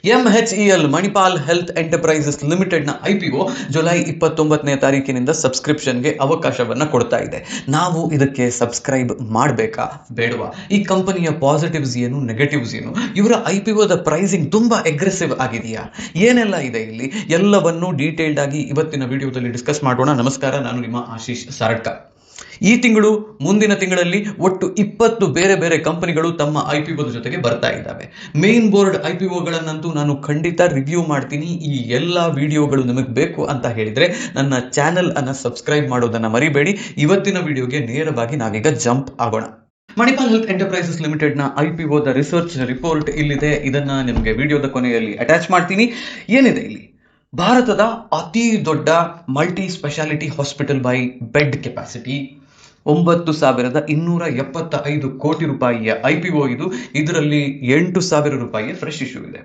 ಎಂಎಚ್ಇಎಲ್ Manipal health enterprises ಲಿಮಿಟೆಡ್ನ IPO July 29ನೇ ತಾರೀಕಿನಿಂದ ಸಬ್ಸ್ಕ್ರಿಪ್ಷನ್ಗೆ ಅವಕಾಶವನ್ನು ಕೊಡ್ತಾ ಇದೆ. ನಾವು ಇದಕ್ಕೆ ಸಬ್ಸ್ಕ್ರೈಬ್ ಮಾಡಬೇಕಾ ಬೇಡವಾ? ಈ ಕಂಪನಿಯ ಪಾಸಿಟಿವ್ಸ್ ಏನು, ನೆಗೆಟಿವ್ಸ್ ಏನು? ಇವರ IPOದ ಪ್ರೈಸಿಂಗ್ ತುಂಬಾ ಅಗ್ರೆಸಿವ್ ಆಗಿದೆಯಾ? ಏನೆಲ್ಲ ಇದೆ ಇಲ್ಲಿ ಎಲ್ಲವನ್ನು ಡೀಟೇಲ್ಡ್ ಆಗಿ ಇವತ್ತಿನ ವಿಡಿಯೋದಲ್ಲಿ ಡಿಸ್ಕಸ್ ಮಾಡೋಣ. ನಮಸ್ಕಾರ, ನಾನು ನಿಮ್ಮ ಆಶೀಶ್ ಸಾರಡ್ಕ. ಈ ತಿಂಗಳು ಮುಂದಿನ ತಿಂಗಳಲ್ಲಿ ಒಟ್ಟು 20 ಬೇರೆ ಬೇರೆ ಕಂಪನಿಗಳು ತಮ್ಮ IPOದ ಜೊತೆಗೆ ಬರ್ತಾ ಇದ್ದಾವೆ. ಮೇನ್ ಬೋರ್ಡ್ IPOಗಳನ್ನಂತೂ ನಾನು ಖಂಡಿತ ರಿವ್ಯೂ ಮಾಡ್ತೀನಿ. ಈ ಎಲ್ಲ ವಿಡಿಯೋಗಳು ನಿಮಗೆ ಬೇಕು ಅಂತ ಹೇಳಿದ್ರೆ ನನ್ನ ಚಾನೆಲ್ ಅನ್ನ ಸಬ್ಸ್ಕ್ರೈಬ್ ಮಾಡೋದನ್ನ ಮರಿಬೇಡಿ. ಇವತ್ತಿನ ವಿಡಿಯೋಗೆ ನೇರವಾಗಿ ನಾವೀಗ ಜಂಪ್ ಆಗೋಣ. ಮಣಿಪಾಲ್ ಹೆಲ್ತ್ ಎಂಟರ್ಪ್ರೈಸಸ್ ಲಿಮಿಟೆಡ್ನ IPOದ ರಿಸರ್ಚ್ ರಿಪೋರ್ಟ್ ಇಲ್ಲಿದೆ. ಇದನ್ನ ನಿಮಗೆ ವಿಡಿಯೋದ ಕೊನೆಯಲ್ಲಿ ಅಟ್ಯಾಚ್ ಮಾಡ್ತೀನಿ. ಏನಿದೆ ಇಲ್ಲಿ? ಭಾರತದ ಅತಿ ದೊಡ್ಡ multi specialty hospital by bed capacity, 9,275 ಕೋಟಿ ರೂಪಾಯಿಯ IPO ಇದು. ಇದರಲ್ಲಿ 8,000 ರೂಪಾಯಿಯ ಫ್ರೆಶ್ ಇಶ್ಯೂ ಇದೆ.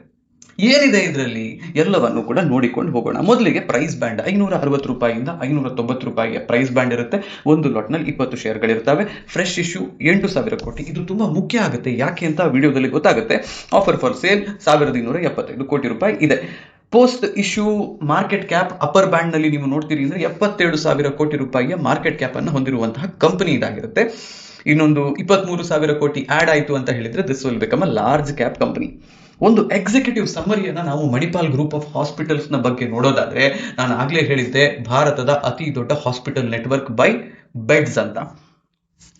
ಏನಿದೆ ಇದರಲ್ಲಿ ಎಲ್ಲವನ್ನು ಕೂಡ ನೋಡಿಕೊಂಡು ಹೋಗೋಣ. ಮೊದಲಿಗೆ ಪ್ರೈಸ್ ಬ್ಯಾಂಡ್ 560 ರೂಪಾಯಿಯಿಂದ 590 ರೂಪಾಯಿಯ ಪ್ರೈಸ್ ಬ್ಯಾಂಡ್ ಇರುತ್ತೆ. ಒಂದು ಲಾಟ್ನಲ್ಲಿ 20 ಶೇರ್ಗಳಿರ್ತವೆ. ಫ್ರೆಶ್ ಇಶ್ಯೂ 8,000 ಕೋಟಿ. ಇದು ತುಂಬಾ ಮುಖ್ಯ ಆಗುತ್ತೆ. ಯಾಕೆ ಅಂತ ವಿಡಿಯೋದಲ್ಲಿ ಗೊತ್ತಾಗುತ್ತೆ. ಆಫರ್ ಫಾರ್ ಸೇಲ್ 1,275 ಕೋಟಿ ರೂಪಾಯಿ ಇದೆ. Post issue market cap upper band ನಲ್ಲಿ ನೀವು ನೋಡ್ತೀರಿ ಅಂದ್ರೆ 77,000 ಕೋಟಿ ರೂಪಾಯಿಯ ಮಾರ್ಕೆಟ್ ಕ್ಯಾಪ್ ಅನ್ನು ಹೊಂದಿರುವಂತಹ ಕಂಪನಿ ಇದಾಗಿರುತ್ತೆ. ಇನ್ನೊಂದು 23,000 ಕೋಟಿ ಆಡ್ ಆಯ್ತು ಅಂತ ಹೇಳಿದ್ರೆ this will become a large cap company. ಒಂದು ಎಕ್ಸಿಕ್ಯೂಟಿವ್ ಸಮ್ಮರಿಯನ್ನ ನಾವು ಮಣಿಪಾಲ್ ಗ್ರೂಪ್ ಆಫ್ ಹಾಸ್ಪಿಟಲ್ಸ್ ನ ಬಗ್ಗೆ ನೋಡೋದಾದ್ರೆ, ನಾನು ಆಗ್ಲೇ ಹೇಳಿದ್ದೆ ಭಾರತದ ಅತಿ ದೊಡ್ಡ ಹಾಸ್ಪಿಟಲ್ ನೆಟ್ವರ್ಕ್ ಬೈ ಬೆಡ್ಸ್ ಅಂತ,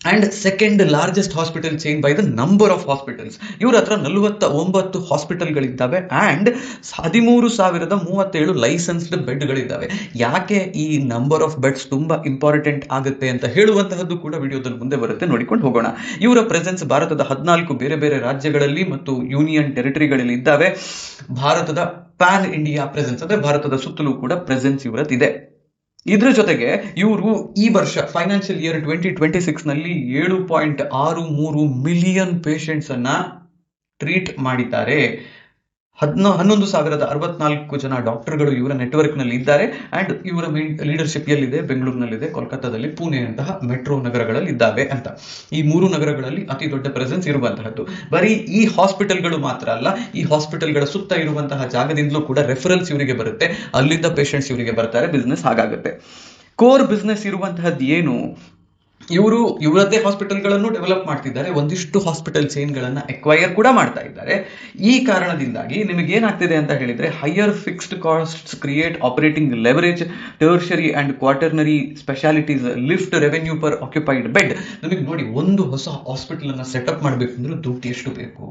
and second largest hospital chain by the number of hospitals. ಇವ್ರ ಹತ್ರ 49 ಹಾಸ್ಪಿಟಲ್ಗಳಿದ್ದಾವೆ ಅಂಡ್ 13,037 ಲೈಸೆನ್ಸ್ಡ್ ಬೆಡ್ಗಳಿದ್ದಾವೆ. ಯಾಕೆ ಈ ನಂಬರ್ ಆಫ್ ಬೆಡ್ಸ್ ತುಂಬಾ ಇಂಪಾರ್ಟೆಂಟ್ ಆಗುತ್ತೆ ಅಂತ ಹೇಳುವಂತಹದ್ದು ಕೂಡ ವಿಡಿಯೋದಲ್ಲಿ ಮುಂದೆ ಬರುತ್ತೆ, ನೋಡಿಕೊಂಡು ಹೋಗೋಣ. ಇವರ ಪ್ರೆಸೆನ್ಸ್ ಭಾರತದ 14 ಬೇರೆ ಬೇರೆ ರಾಜ್ಯಗಳಲ್ಲಿ ಮತ್ತು ಯೂನಿಯನ್ ಟೆರಿಟರಿಗಳಲ್ಲಿ ಇದ್ದಾವೆ. ಭಾರತದ ಪ್ಯಾನ್ ಇಂಡಿಯಾ ಪ್ರೆಸೆನ್ಸ್ ಅಂದ್ರೆ ಭಾರತದ ಸುತ್ತಲೂ ಕೂಡ ಪ್ರೆಸೆನ್ಸ್ ಇವರದಿದೆ. ಇದ್ರ ಜೊತೆಗೆ ಇವರು ಈ ವರ್ಷ ಫೈನಾನ್ಷಿಯಲ್ ಇಯರ್ 2026 ನಲ್ಲಿ 7.63 ಮಿಲಿಯನ್ ಪೇಷಂಟ್ಸ್ ಅನ್ನ ಟ್ರೀಟ್ ಮಾಡಿದ್ದಾರೆ. 11,064 ಜನ ಡಾಕ್ಟರ್ಗಳು ಇವರ ನೆಟ್ವರ್ಕ್ ನಲ್ಲಿ ಇದ್ದಾರೆ. ಅಂಡ್ ಇವರ ಲೀಡರ್ಶಿಪ್ ಎಲ್ಲಿದೆ? ಬೆಂಗಳೂರಿನಲ್ಲಿದೆ, ಕೋಲ್ಕತ್ತಾದಲ್ಲಿ, ಪುಣೆ ಅಂತಹ ಮೆಟ್ರೋ ನಗರಗಳಲ್ಲಿ ಇದ್ದಾವೆ ಅಂತ. ಈ 3 ನಗರಗಳಲ್ಲಿ ಅತಿ ದೊಡ್ಡ ಪ್ರೆಸೆನ್ಸ್ ಇರುವಂತಹದ್ದು. ಬರೀ ಈ ಹಾಸ್ಪಿಟಲ್ಗಳು ಮಾತ್ರ ಅಲ್ಲ, ಈ ಹಾಸ್ಪಿಟಲ್ಗಳ ಸುತ್ತ ಇರುವಂತಹ ಜಾಗದಿಂದಲೂ ಕೂಡ ರೆಫರೆನ್ಸ್ ಇವರಿಗೆ ಬರುತ್ತೆ. ಅಲ್ಲಿಂದ ಪೇಷಂಟ್ಸ್ ಇವರಿಗೆ ಬರ್ತಾರೆ. ಬಿಸ್ನೆಸ್ ಹಾಗಾಗುತ್ತೆ. ಕೋರ್ ಬಿಸ್ನೆಸ್ ಇರುವಂತಹದ್ದು ಏನು? ಇವರು ಇವರದ್ದೇ ಹಾಸ್ಪಿಟಲ್ಗಳನ್ನು ಡೆವಲಪ್ ಮಾಡ್ತಿದ್ದಾರೆ. ಒಂದಿಷ್ಟು ಹಾಸ್ಪಿಟಲ್ ಚೈನ್ಗಳನ್ನ ಎಕ್ವೈರ್ ಕೂಡ ಮಾಡ್ತಾ ಇದ್ದಾರೆ. ಈ ಕಾರಣದಿಂದಾಗಿ ನಿಮಗೆ ಏನಾಗ್ತಿದೆ ಅಂತ ಹೇಳಿದ್ರೆ, higher fixed costs create operating leverage, tertiary and quaternary specialities lift revenue per occupied bed. ನಿಮಗೆ ನೋಡಿ, ಒಂದು ಹೊಸ ಹಾಸ್ಪಿಟಲ್ ಅನ್ನ ಸೆಟಪ್ ಮಾಡಬೇಕಂದ್ರೆ ದುಡ್ಡು ಎಷ್ಟು ಬೇಕು?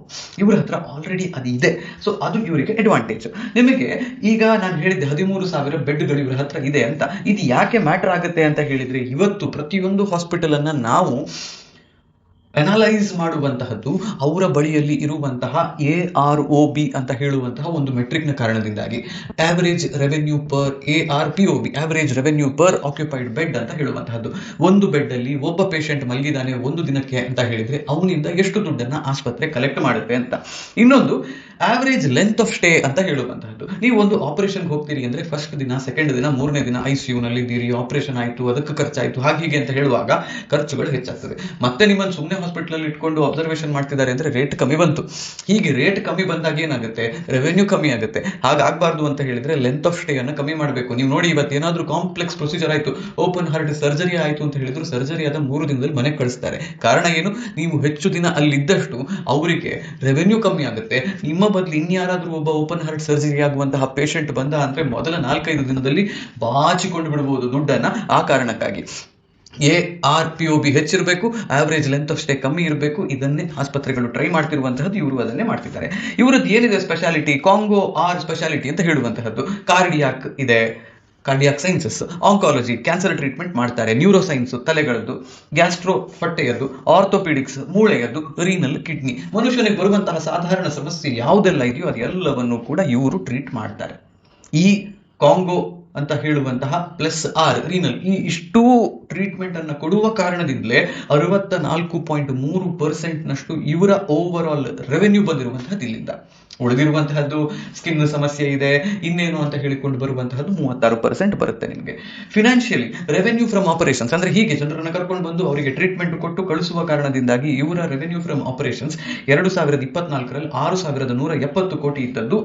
ಇವರ ಹತ್ರ ಆಲ್ರೆಡಿ ಅದು ಇದೆ. ಸೊ ಅದು ಇವರಿಗೆ ಅಡ್ವಾಂಟೇಜ್. ನಿಮಗೆ ಈಗ ನಾನು ಹೇಳಿದ್ದೆ 13,000 ಬೆಡ್ಗಳು ಇವರ ಹತ್ರ ಇದೆ ಅಂತ. ಇದು ಯಾಕೆ ಮ್ಯಾಟರ್ ಆಗುತ್ತೆ ಅಂತ ಹೇಳಿದ್ರೆ, ಇವತ್ತು ಪ್ರತಿಯೊಂದು ಹಾಸ್ಪಿಟಲ್ ಅನ್ನ ನಾವು ಅನಲೈಸ್ ಮಾಡುವಂತಹದ್ದು ಅವರ ಬಳಿಯಲ್ಲಿ ಇರುವಂತಹ AROB ಅಂತ ಹೇಳುವಂತಹ ಒಂದು ಮೆಟ್ರಿಕ್ ನ ಕಾರಣದಿಂದಾಗಿ, average revenue per ARPOB, average revenue per occupied bed ಅಂತ ಹೇಳುವಂತಹದ್ದು. ಒಂದು ಬೆಡ್ ಅಲ್ಲಿ ಒಬ್ಬ ಪೇಷಂಟ್ ಮಲಗಿದಾನೆ ಒಂದು ದಿನಕ್ಕೆ ಅಂತ ಹೇಳಿದ್ರೆ ಅವನಿಂದ ಎಷ್ಟು ದುಡ್ಡನ್ನ ಆಸ್ಪತ್ರೆ ಕಲೆಕ್ಟ್ ಮಾಡುತ್ತೆ ಅಂತ. ಇನ್ನೊಂದು ಆವರೇಜ್ ಲೆಂತ್ ಆಫ್ ಸ್ಟೇ ಅಂತ ಹೇಳುವಂತಹದ್ದು. ನೀವು ಒಂದು ಆಪರೇಷನ್ ಹೋಗ್ತೀರಿ ಅಂದ್ರೆ ಫಸ್ಟ್ ದಿನ, ಸೆಕೆಂಡ್ ದಿನ, 3ನೇ ದಿನ ICU ನಲ್ಲಿ ಇದ್ದೀರಿ, ಆಪರೇಷನ್ ಆಯ್ತು, ಅದಕ್ಕೆ ಖರ್ಚಾಯ್ತು, ಹೀಗೆ ಅಂತ ಹೇಳುವಾಗ ಖರ್ಚುಗಳು ಹೆಚ್ಚಾಗ್ತದೆ. ಮತ್ತೆ ನಿಮ್ಮನ್ನು ಸುಮ್ಮನೆ ಹಾಸ್ಪಿಟಲ್ ಅಲ್ಲಿ ಇಟ್ಕೊಂಡು ಅಬ್ಸರ್ವೇಷನ್ ಮಾಡ್ತಿದ್ದಾರೆ ಅಂದ್ರೆ ರೇಟ್ ಕಮ್ಮಿ ಬಂತು. ಹೀಗೆ ರೇಟ್ ಕಮ್ಮಿ ಬಂದಾಗ ಏನಾಗುತ್ತೆ? ರೆವೆನ್ಯೂ ಕಮ್ಮಿ ಆಗುತ್ತೆ. ಹಾಗಾಗಬಾರ್ದು ಅಂತ ಹೇಳಿದ್ರೆ ಲೆಂತ್ ಆಫ್ ಸ್ಟೇ ಅನ್ನು ಕಮ್ಮಿ ಮಾಡಬೇಕು. ನೀವು ನೋಡಿ, ಇವತ್ತು ಏನಾದ್ರೂ ಕಾಂಪ್ಲೆಕ್ಸ್ ಪ್ರೊಸೀಜರ್ ಆಯ್ತು, ಓಪನ್ ಹಾರ್ಟ್ ಸರ್ಜರಿ ಆಯ್ತು ಅಂತ ಹೇಳಿದ್ರು ಸರ್ಜರಿ ಆದ 3 ದಿನದಲ್ಲಿ ಮನೆಗೆ ಕಳಿಸ್ತಾರೆ. ಕಾರಣ ಏನು? ನೀವು ಹೆಚ್ಚು ದಿನ ಅಲ್ಲಿದ್ದಷ್ಟು ಅವರಿಗೆ ರೆವೆನ್ಯೂ ಕಮ್ಮಿ ಆಗುತ್ತೆ. ನಿಮ್ಮ ಬದಲು ಇನ್ಯಾರಾದ್ರೂ ಒಬ್ಬ ಓಪನ್ ಹಾರ್ಟ್ ಸರ್ಜರಿ ಆಗುವಂತಹ ಪೇಷಂಟ್ ಬಂದ ಅಂದ್ರೆ ಮೊದಲ 4-5 ದಿನದಲ್ಲಿ ಬಾಚಿಕೊಂಡು ಬಿಡಬಹುದು ದುಡ್ಡನ್ನ. ಆ ಕಾರಣಕ್ಕಾಗಿ ARPOB ಹೆಚ್ಚಿರಬೇಕು, ಆವರೇಜ್ ಲೆಂತ್ ಆಫ್ ಸ್ಟೇ ಕಮ್ಮಿ ಇರಬೇಕು. ಇದನ್ನೇ ಆಸ್ಪತ್ರೆಗಳು ಟ್ರೈ ಮಾಡ್ತಿರುವಂತಹದ್ದು. ಇವರು ಅದನ್ನೇ ಮಾಡ್ತಿದ್ದಾರೆ. ಇವರದ್ದು ಏನಿದೆ ಸ್ಪೆಷಾಲಿಟಿ? ಕಾಂಗೋ ಆರ್ ಸ್ಪೆಷಾಲಿಟಿ ಅಂತ ಹೇಳುವಂತಹದ್ದು. ಕಾರ್ಡಿಯಾಕ್ ಇದೆ, cardiac sciences, oncology, cancer treatment ಮಾಡ್ತಾರೆ, ನ್ಯೂರೋ ಸೈನ್ಸ್ ತಲೆಗಳದ್ದು, ಗ್ಯಾಸ್ಟ್ರೋ ಹೊಟ್ಟೆಯದ್ದು, ಆರ್ಥೋಪಿಡಿಕ್ಸ್ ಮೂಳೆಯದ್ದು, ರೀನಲ್ ಕಿಡ್ನಿ. ಮನುಷ್ಯನಿಗೆ ಬರುವಂತಹ ಸಾಧಾರಣ ಸಮಸ್ಯೆ ಯಾವುದೆಲ್ಲ ಇದೆಯೋ ಅದೆಲ್ಲವನ್ನು ಕೂಡ ಇವರು ಟ್ರೀಟ್ ಮಾಡ್ತಾರೆ. ಈ ಕಾಂಗೋ ಅಂತ ಹೇಳುವಂತಹ ಪ್ಲಸ್ ಆರ್ ರೀನಲ್, ಈ ಇಷ್ಟೂ ಟ್ರೀಟ್ಮೆಂಟ್ ಅನ್ನು ಕೊಡುವ ಕಾರಣದಿಂದಲೇ 64.3% ನಷ್ಟು ಇವರ ಓವರ್ ಆಲ್ ರೆವೆನ್ಯೂ ಬಂದಿರುವಂತಹದ್ದು ಇಲ್ಲಿಂದ. ಉಳಿದಿರುವಂತಹದ್ದು ಸ್ಕಿನ್ ಸಮಸ್ಯೆ ಇದೆ, ಇನ್ನೇನು ಅಂತ ಹೇಳಿಕೊಂಡು ಬರುವಂತಹದ್ದು 36% ಬರುತ್ತೆ ನಿಮಗೆ. ಫಿನಾನ್ಷಿಯಲಿ ರೆವೆನ್ಯೂ ಫ್ರಮ್ ಆಪರೇಷನ್ಸ್ ಅಂದ್ರೆ ಹೀಗೆ ಜನರನ್ನು ಕರ್ಕೊಂಡು ಬಂದು ಅವರಿಗೆ ಟ್ರೀಟ್ಮೆಂಟ್ ಕೊಟ್ಟು ಕಳಿಸುವ ಕಾರಣದಿಂದಾಗಿ ಇವರ ರೆವೆನ್ಯೂ ಫ್ರಮ್ ಆಪರೇಷನ್ಸ್ 2024ರಲ್ಲಿ 6,170 ಕೋಟಿ ಇದ್ದದ್ದು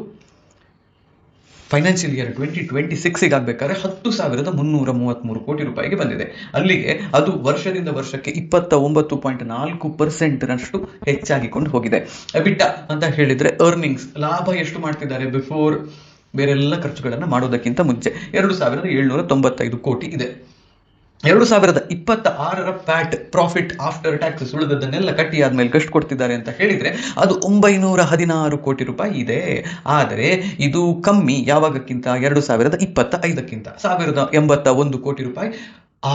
ಫೈನಾನ್ಷಿಯಲ್ ಇಯರ್ 2026 ಆಗಬೇಕಾದ್ರೆ 10,333 ಕೋಟಿ ರೂಪಾಯಿಗೆ ಬಂದಿದೆ. ಅಲ್ಲಿಗೆ ಅದು ವರ್ಷದಿಂದ ವರ್ಷಕ್ಕೆ 29.4% ಹೆಚ್ಚಾಗಿಕೊಂಡು ಹೋಗಿದೆ. ಎಬಿಟಾ ಅಂತ ಹೇಳಿದ್ರೆ ಅರ್ನಿಂಗ್ಸ್, ಲಾಭ ಎಷ್ಟು ಮಾಡ್ತಿದ್ದಾರೆ ಬಿಫೋರ್ ಬೇರೆಲ್ಲ ಖರ್ಚುಗಳನ್ನು ಮಾಡೋದಕ್ಕಿಂತ ಮುಂಚೆ 2,795 ಕೋಟಿ ಇದೆ. 2026 ಪ್ಯಾಟ್, ಪ್ರಾಫಿಟ್ ಆಫ್ಟರ್ ಟ್ಯಾಕ್ಸಸ್, ಉಳಿದದ್ದನ್ನೆಲ್ಲ ಕಟ್ಟಿ ಆದ್ಮೇಲೆ ಎಷ್ಟು ಕೊಡ್ತಿದ್ದಾರೆ ಅಂತ ಹೇಳಿದ್ರೆ ಅದು 916 ಕೋಟಿ ರೂಪಾಯಿ ಇದೆ. ಆದರೆ ಇದು ಕಮ್ಮಿ ಯಾವಾಗಕ್ಕಿಂತ 2025ಕ್ಕಿಂತ 1,081 ಕೋಟಿ ರೂಪಾಯಿ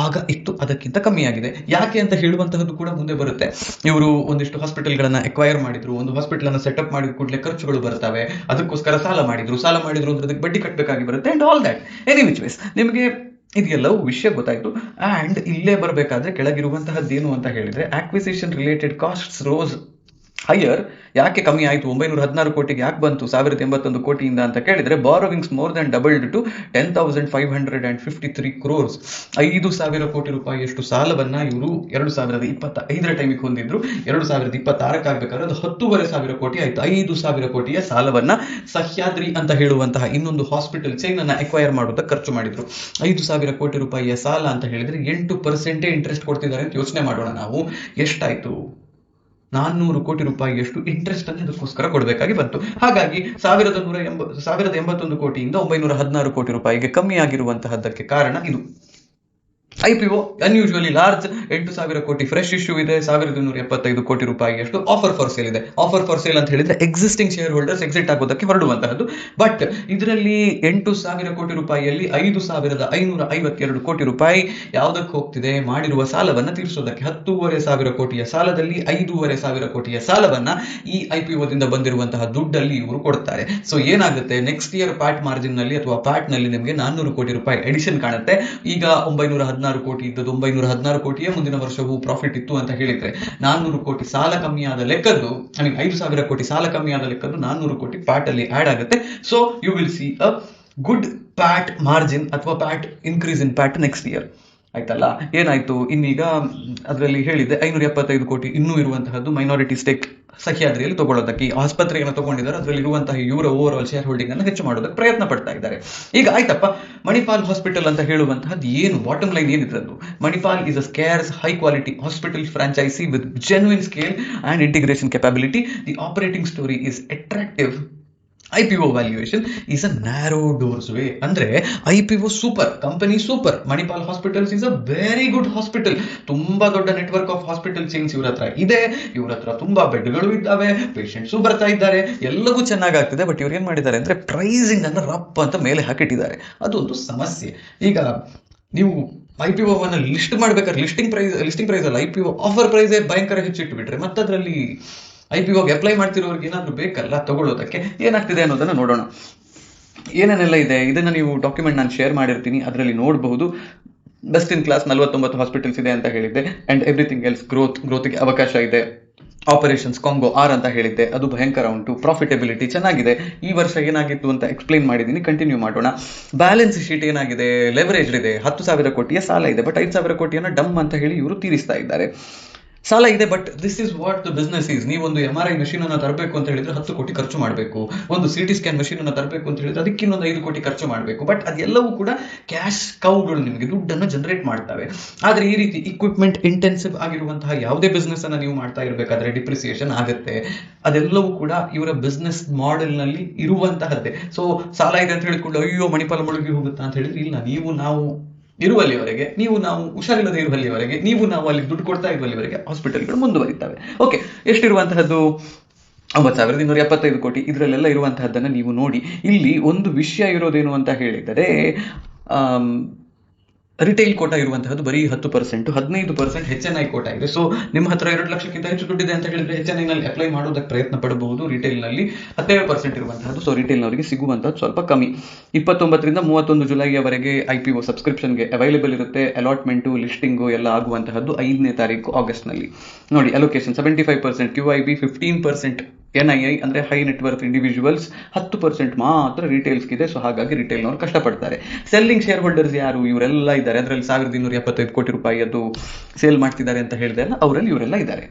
ಆಗ ಇತ್ತು, ಅದಕ್ಕಿಂತ ಕಮ್ಮಿಯಾಗಿದೆ. ಯಾಕೆ ಅಂತ ಹೇಳುವಂತಹದ್ದು ಕೂಡ ಮುಂದೆ ಬರುತ್ತೆ. ಇವರು ಒಂದಿಷ್ಟು ಹಾಸ್ಪಿಟಲ್ಗಳನ್ನ ಎಕ್ವೈರ್ ಮಾಡಿದ್ರು, ಒಂದು ಹಾಸ್ಪಿಟಲ್ ಅನ್ನ ಸೆಟಪ್ ಮಾಡಿದ ಕೂಡಲೇ ಖರ್ಚುಗಳು ಬರ್ತವೆ, ಅದಕ್ಕೋಸ್ಕರ ಸಾಲ ಮಾಡಿದ್ರು ಅಂದ್ರೆ ಅದಕ್ಕೆ ಬಡ್ಡಿ ಕಟ್ಟಬೇಕಾಗಿ ಬರುತ್ತೆ and all that. Any which ways ನಿಮಗೆ ಇದೆಲ್ಲವೂ ವಿಷಯ ಗೊತ್ತಾಯ್ತು. ಅಂಡ್ ಇಲ್ಲೇ ಬರಬೇಕಾದ್ರೆ ಕೆಳಗಿರುವಂತಹದ್ದೇನು ಅಂತ ಹೇಳಿದ್ರೆ acquisition related costs rose higher. ಯಾಕೆ ಕಮ್ಮಿ ಆಯಿತು, 916 ಕೋಟಿಗೆ ಯಾಕೆ ಬಂತು 1081 ಕೋಟಿಯಿಂದ ಅಂತ ಕೇಳಿದ್ರೆ borrowings more than doubled to 10,553 crores. 5,000 ಕೋಟಿ ರೂಪಾಯಿಯಷ್ಟು ಸಾಲವನ್ನ ಇವರು 2025 ಟೈಮಿಗೆ ಹೊಂದಿದ್ರು. 2026 ಆಗ್ಬೇಕಾದ್ರೆ ಅದು 10,500 ಕೋಟಿ ಆಯ್ತು. 5,000 ಕೋಟಿಯ ಸಾಲವನ್ನ ಸಹ್ಯಾದ್ರಿ ಅಂತ ಹೇಳುವಂತಹ ಇನ್ನೊಂದು ಹಾಸ್ಪಿಟಲ್ ಚೈನ್ ಅನ್ನ ಎಕ್ವೈರ್ ಮಾಡೋದಕ್ಕೆ ಖರ್ಚು ಮಾಡಿದ್ರು. 5,000 ಕೋಟಿ ರೂಪಾಯಿಯ ಸಾಲ ಅಂತ ಹೇಳಿದ್ರೆ 8% ಇಂಟ್ರೆಸ್ಟ್ ಕೊಡ್ತಿದ್ದಾರೆ ಅಂತ ಯೋಚನೆ ಮಾಡೋಣ ನಾವು. ಎಷ್ಟಾಯ್ತು, 400 ಕೋಟಿ ರೂಪಾಯಿಯಷ್ಟು ಇಂಟ್ರೆಸ್ಟ್ ಅನ್ನು ಇದಕ್ಕೋಸ್ಕರ ಕೊಡಬೇಕಾಗಿ ಬಂತು. ಹಾಗಾಗಿ 1,081 ಕೋಟಿಯಿಂದ 916 ಕೋಟಿ ರೂಪಾಯಿಗೆ ಕಮ್ಮಿ ಆಗಿರುವಂತಹದ್ದಕ್ಕೆ ಕಾರಣ ಇದು. IPO ಅನ್ಯೂಶುವಲಿ ಲಾರ್ಜ್, 8,000 ಕೋಟಿ ಫ್ರೆಶ್ ಇಶ್ಯೂ ಇದೆ, 1,275 ಕೋಟಿ ರೂಪಾಯಿಯಷ್ಟು ಆಫರ್ ಫಾರ್ ಸೇಲ್ ಇದೆ. ಆಫರ್ ಫಾರ್ ಸೇಲ್ ಅಂತ ಹೇಳಿದ್ರೆ ಎಕ್ಸಿಸ್ಟಿಂಗ್ ಶೇರ್ ಹೋಲ್ಡರ್ಸ್ ಎಕ್ಸಿಟ್ ಆಗೋದಕ್ಕೆ ಹೊರಡುವಂತಹದ್ದು. ಬಟ್ ಇದರಲ್ಲಿ 8,000 ಕೋಟಿ ರೂಪಾಯಿಯಲ್ಲಿ 5,552 ಕೋಟಿ ರೂಪಾಯಿ ಯಾವುದಕ್ಕೆ ಹೋಗ್ತಿದೆ, ಮಾಡಿರುವ ಸಾಲವನ್ನ ತೀರಿಸೋದಕ್ಕೆ. 10,500 ಕೋಟಿಯ ಸಾಲದಲ್ಲಿ 5,500 ಕೋಟಿಯ ಸಾಲವನ್ನ ಈ IPOದಿಂದ ಬಂದಿರುವಂತಹ ದುಡ್ಡಲ್ಲಿ ಇವರು ಕೊಡ್ತಾರೆ. ಸೊ ಏನಾಗುತ್ತೆ, ನೆಕ್ಸ್ಟ್ ಇಯರ್ ಪ್ಯಾಟ್ ಮಾರ್ಜಿನ್ ನಲ್ಲಿ ಅಥವಾ ಪ್ಯಾಟ್ ನಲ್ಲಿ ನಿಮಗೆ 400 ಕೋಟಿ ರೂಪಾಯಿ ಎಡಿಷನ್ ಕಾಣುತ್ತೆ. ಈಗ 916 ಕೋಟಿ ಇದ್ದದ್ದು 916 ಕೋಟಿಯೇ ಮುಂದಿನ ವರ್ಷವೂ ಪ್ರಾಫಿಟ್ ಇತ್ತು ಅಂತ ಹೇಳಿದ್ರೆ 400 ಕೋಟಿ ಸಾಲ ಕಮ್ಮಿಯಾದ ಲೆಕ್ಕದ್ದು, 5,000 ಕೋಟಿ ಸಾಲ ಕಮ್ಮಿಯಾದ ಲೆಕ್ಕದ್ದು 400 ಕೋಟಿ ಪ್ಯಾಟ್ ಅಲ್ಲಿ ಆಡ್ ಆಗುತ್ತೆ. So you will see a good PAT margin ಅಥವಾ PAT increase in PAT next year. ಆಯ್ತಲ್ಲ, ಏನಾಯ್ತು ಇನ್ನೀಗ ಅದರಲ್ಲಿ ಹೇಳಿದೆ 575 ಕೋಟಿ ಇನ್ನೂ ಇರುವಂತಹದ್ದು ಮೈನಾರಿಟಿ ಸ್ಟೇಕ್ ಸಹ್ಯಾದ್ರಿಯಲ್ಲಿ ತಗೊಳ್ಳೋದಕ್ಕೆ. ಆಸ್ಪತ್ರೆಯನ್ನು ತಗೊಂಡಿದ್ದಾರೆ, ಅದರಲ್ಲಿ ಇರುವಂತಹ ಇವರ ಓವರ್ ಆಲ್ ಶೇರ್ ಹೋಲ್ಡಿಂಗ್ ಅನ್ನು ಹೆಚ್ಚು ಮಾಡೋದಕ್ಕೆ ಪ್ರಯತ್ನ ಪಡ್ತಾ ಇದ್ದಾರೆ. ಈಗ ಆಯ್ತಪ್ಪ, ಮಣಿಪಾಲ್ ಹಾಸ್ಪಿಟಲ್ ಅಂತ ಹೇಳುವಂತಹದ್ದು ಏನು, ಬಾಟಮ್ ಲೈನ್ ಏನಿದ್ರದ್ದು, Manipal is a scarce high quality hospital franchise with genuine scale and integration capability. The operating story is attractive. IPO valuation is a narrow doors way. ಅಂದ್ರೆ IPO super, company super, Manipal hospitals is a very good hospital. ತುಂಬಾ ದೊಡ್ಡ network of hospital chains ಇವ್ರ ಹತ್ರ ಇದೆ, ಇವ್ರ ಹತ್ರ ತುಂಬಾ ಬೆಡ್ಗಳು ಇದ್ದಾವೆ, ಪೇಷಂಟ್ಸು ಬರ್ತಾ ಇದ್ದಾರೆ, ಎಲ್ಲವೂ ಚೆನ್ನಾಗಾಗ್ತಿದೆ. ಬಟ್ ಇವ್ರು ಏನ್ ಮಾಡಿದ್ದಾರೆ ಅಂದ್ರೆ ಪ್ರೈಸಿಂಗ್ ಅನ್ನು ರಪ್ ಅಂತ ಮೇಲೆ ಹಾಕಿಟ್ಟಿದ್ದಾರೆ. ಅದೊಂದು ಸಮಸ್ಯೆ. ಈಗ ನೀವು IPO ಅನ್ನ ಲಿಸ್ಟ್ ಮಾಡ್ಬೇಕಾದ್ರೆ ಲಿಸ್ಟಿಂಗ್ ಪ್ರೈಸ್ ಅಲ್ಲ, IPO ಆಫರ್ ಪ್ರೈಸ್ ಭಯಂಕರ ಹೆಚ್ಚಿಟ್ಟು ಬಿಟ್ರೆ ಮತ್ತದ್ರಲ್ಲಿ IPO ಅಪ್ಲೈ ಮಾಡ್ತಿರೋರ್ಗೆ ಏನಾದ್ರು ಬೇಕಲ್ಲ ತಗೊಳ್ಳೋದಕ್ಕೆ. ಏನಾಗ್ತಿದೆ ಅನ್ನೋದನ್ನ ನೋಡೋಣ. ಏನೇನೆಲ್ಲ ಇದೆ ಇದನ್ನ ನೀವು ಡಾಕ್ಯುಮೆಂಟ್ ನಾನು ಶೇರ್ ಮಾಡಿರ್ತೀನಿ, ಅದರಲ್ಲಿ ನೋಡಬಹುದು. ಬೆಸ್ಟ್ ಇನ್ ಕ್ಲಾಸ್ 49 ಹಾಸ್ಪಿಟಲ್ಸ್ ಇದೆ ಅಂತ ಹೇಳಿದ್ದೆ. ಅಂಡ್ ಎವ್ರಿಥಿಂಗ್ ಎಲ್ಸ್ ಗ್ರೋತ್ಗೆ ಅವಕಾಶ ಇದೆ. ಆಪರೇಷನ್ಸ್ ಕಾಂಗೋ ಅಂತ ಹೇಳಿದ್ದೆ, ಅದು ಭಯಂಕರ ಉಂಟು. ಪ್ರಾಫಿಟಬಿಲಿಟಿ ಚೆನ್ನಾಗಿದೆ. ಈ ವರ್ಷ ಏನಾಗಿತ್ತು ಅಂತ ಎಕ್ಸ್ಪ್ಲೈನ್ ಮಾಡಿದ್ದೀನಿ, ಕಂಟಿನ್ಯೂ ಮಾಡೋಣ. ಬ್ಯಾಲೆನ್ಸ್ ಶೀಟ್ ಏನಾಗಿದೆ, ಲೆವರೇಜ್ ಇದೆ, 10,000 ಕೋಟಿಯ ಸಾಲ ಇದೆ. ಬಟ್ 5,000 ಕೋಟಿಯನ್ನ ಡಮ್ ಅಂತ ಹೇಳಿ ಇವರು ತೀರಿಸ್ತಾ ಇದ್ದಾರೆ. ಸಾಲ ಇದೆ, but this is what the business is. ನೀವೊಂದು MRI ಮಷೀನ್ ಅನ್ನು ತರಬೇಕು ಅಂತ ಹೇಳಿದ್ರೆ 10 ಕೋಟಿ ಖರ್ಚು ಮಾಡಬೇಕು. ಒಂದು CT ಸ್ಕ್ಯಾನ್ ಮಷೀನ್ ಅನ್ನು ತರಬೇಕು ಅಂತ ಹೇಳಿದ್ರೆ ಅದಕ್ಕೆ ಇನ್ನೊಂದು 5 ಕೋಟಿ ಖರ್ಚು ಮಾಡಬೇಕು. ಬಟ್ ಅದೆಲ್ಲವೂ ಕೂಡ ಕ್ಯಾಶ್ ಕೌಗಳು, ನಿಮಗೆ ದುಡ್ಡನ್ನು ಜನರೇಟ್ ಮಾಡ್ತವೆ. ಆದ್ರೆ ಈ ರೀತಿ ಇಕ್ವಿಪ್ಮೆಂಟ್ ಇಂಟೆನ್ಸಿವ್ ಆಗಿರುವಂತಹ ಯಾವುದೇ ಬಿಸ್ನೆಸ್ ಅನ್ನ ನೀವು ಮಾಡ್ತಾ ಇರಬೇಕಾದ್ರೆ ಡಿಪ್ರಿಸಿಯೇಷನ್ ಆಗುತ್ತೆ. ಅದೆಲ್ಲವೂ ಕೂಡ ಇವರ ಬಿಸ್ನೆಸ್ ಮಾಡೆಲ್ ನಲ್ಲಿ ಇರುವಂತಹದ್ದೇ. ಸೊ ಸಾಲ ಇದೆ ಅಂತ ಹೇಳಿಕೊಂಡು ಅಯ್ಯೋ ಮಣಿಪಾಲ ಮುಳುಗಿ ಹೋಗುತ್ತಾ ಅಂತ ಹೇಳಿದ್ರೆ ಇಲ್ಲ. ನಾವು ಇರುವಲ್ಲಿವರೆಗೆ, ನಾವು ಹುಷಾರಿಲ್ಲದೆ ಇರುವಲ್ಲಿವರೆಗೆ, ನಾವು ಅಲ್ಲಿ ದುಡ್ಡು ಕೊಡ್ತಾ ಇರುವಲ್ಲಿವರೆಗೆ ಹಾಸ್ಪಿಟಲ್ಗಳು ಮುಂದುವರಿತವೆ. ಓಕೆ, ಎಷ್ಟಿರುವಂತಹದ್ದು 9,275 ಕೋಟಿ. ಇದರಲ್ಲೆಲ್ಲ ಇರುವಂತಹದ್ದನ್ನು ನೀವು ನೋಡಿ. ಇಲ್ಲಿ ಒಂದು ವಿಷಯ ಇರೋದೇನು ಅಂತ ಹೇಳಿದರೆ ರಿಟೇಲ್ ಕೋಟಾ ಇರುವಂತಹದ್ದು ಬರೀ 10%, 15% HNI ಕೋಟಾ ಇದೆ. ಸೊ ನಿಮ್ಮ ಹತ್ರ 2 ಲಕ್ಷಕ್ಕಿಂತ ಹೆಚ್ಚು ದುಡ್ಡಿದೆ ಅಂತ ಹೇಳಿದ್ರೆ HNI ನಲ್ಲಿ ಅಪ್ಲೈ ಮಾಡೋದಕ್ಕೆ ಪ್ರಯತ್ನ ಪಡಬಹುದು. ರಿಟೇಲ್ ನಲ್ಲಿ 17% ಇರುವಂತಹದ್ದು. ಸೊ ರಿಟೇಲ್ ನವರಿಗೆ ಸಿಗುವಂತಹದ್ದು ಸ್ವಲ್ಪ ಕಮ್ಮಿ. 29ರಿಂದ 31 ಜುಲೈಯವರೆಗೆ IPO ಸಬ್ಸ್ಕ್ರಿಪ್ಷನ್ಗೆ ಅವೈಲೇಬಲ್ ಇರುತ್ತೆ. ಅಲಾಟ್ಮೆಂಟು, ಲಿಸ್ಟಿಂಗು ಎಲ್ಲ ಆಗುವಂತಹದ್ದು 5ನೇ ತಾರೀಕು ಆಗಸ್ಟ್ ನಲ್ಲಿ. ನೋಡಿ, ಅಲೋಕೇಶನ್ 75% QIB, 15% NII ಅಂದ್ರೆ ಹೈ ನೆಟ್ವರ್ಕ್ ಇಂಡಿವಿಜುವಲ್ಸ್, 10% ಮಾತ್ರ ರಿಟೇಲ್ಸ್ಗಿದೆ. ಸೊ ಹಾಗಾಗಿ ರಿಟೇಲ್ನವರು ಕಷ್ಟಪಡ್ತಾರೆ. ಸೆಲ್ಲಿಂಗ್ ಶೇರ್ ಹೋಲ್ಡರ್ಸ್ ಯಾರು, ಇವರೆಲ್ಲ ಇದ್ದಾರೆ, ಅದರಲ್ಲಿ 1275 ಕೋಟಿ ರೂಪಾಯಿ ಅದು ಸೇಲ್ ಮಾಡ್ತಿದ್ದಾರೆ ಅಂತ ಹೇಳಿದೆ ಅಲ್ಲ, ಅವರಲ್ಲಿ ಇವರೆಲ್ಲ ಇದ್ದಾರೆ.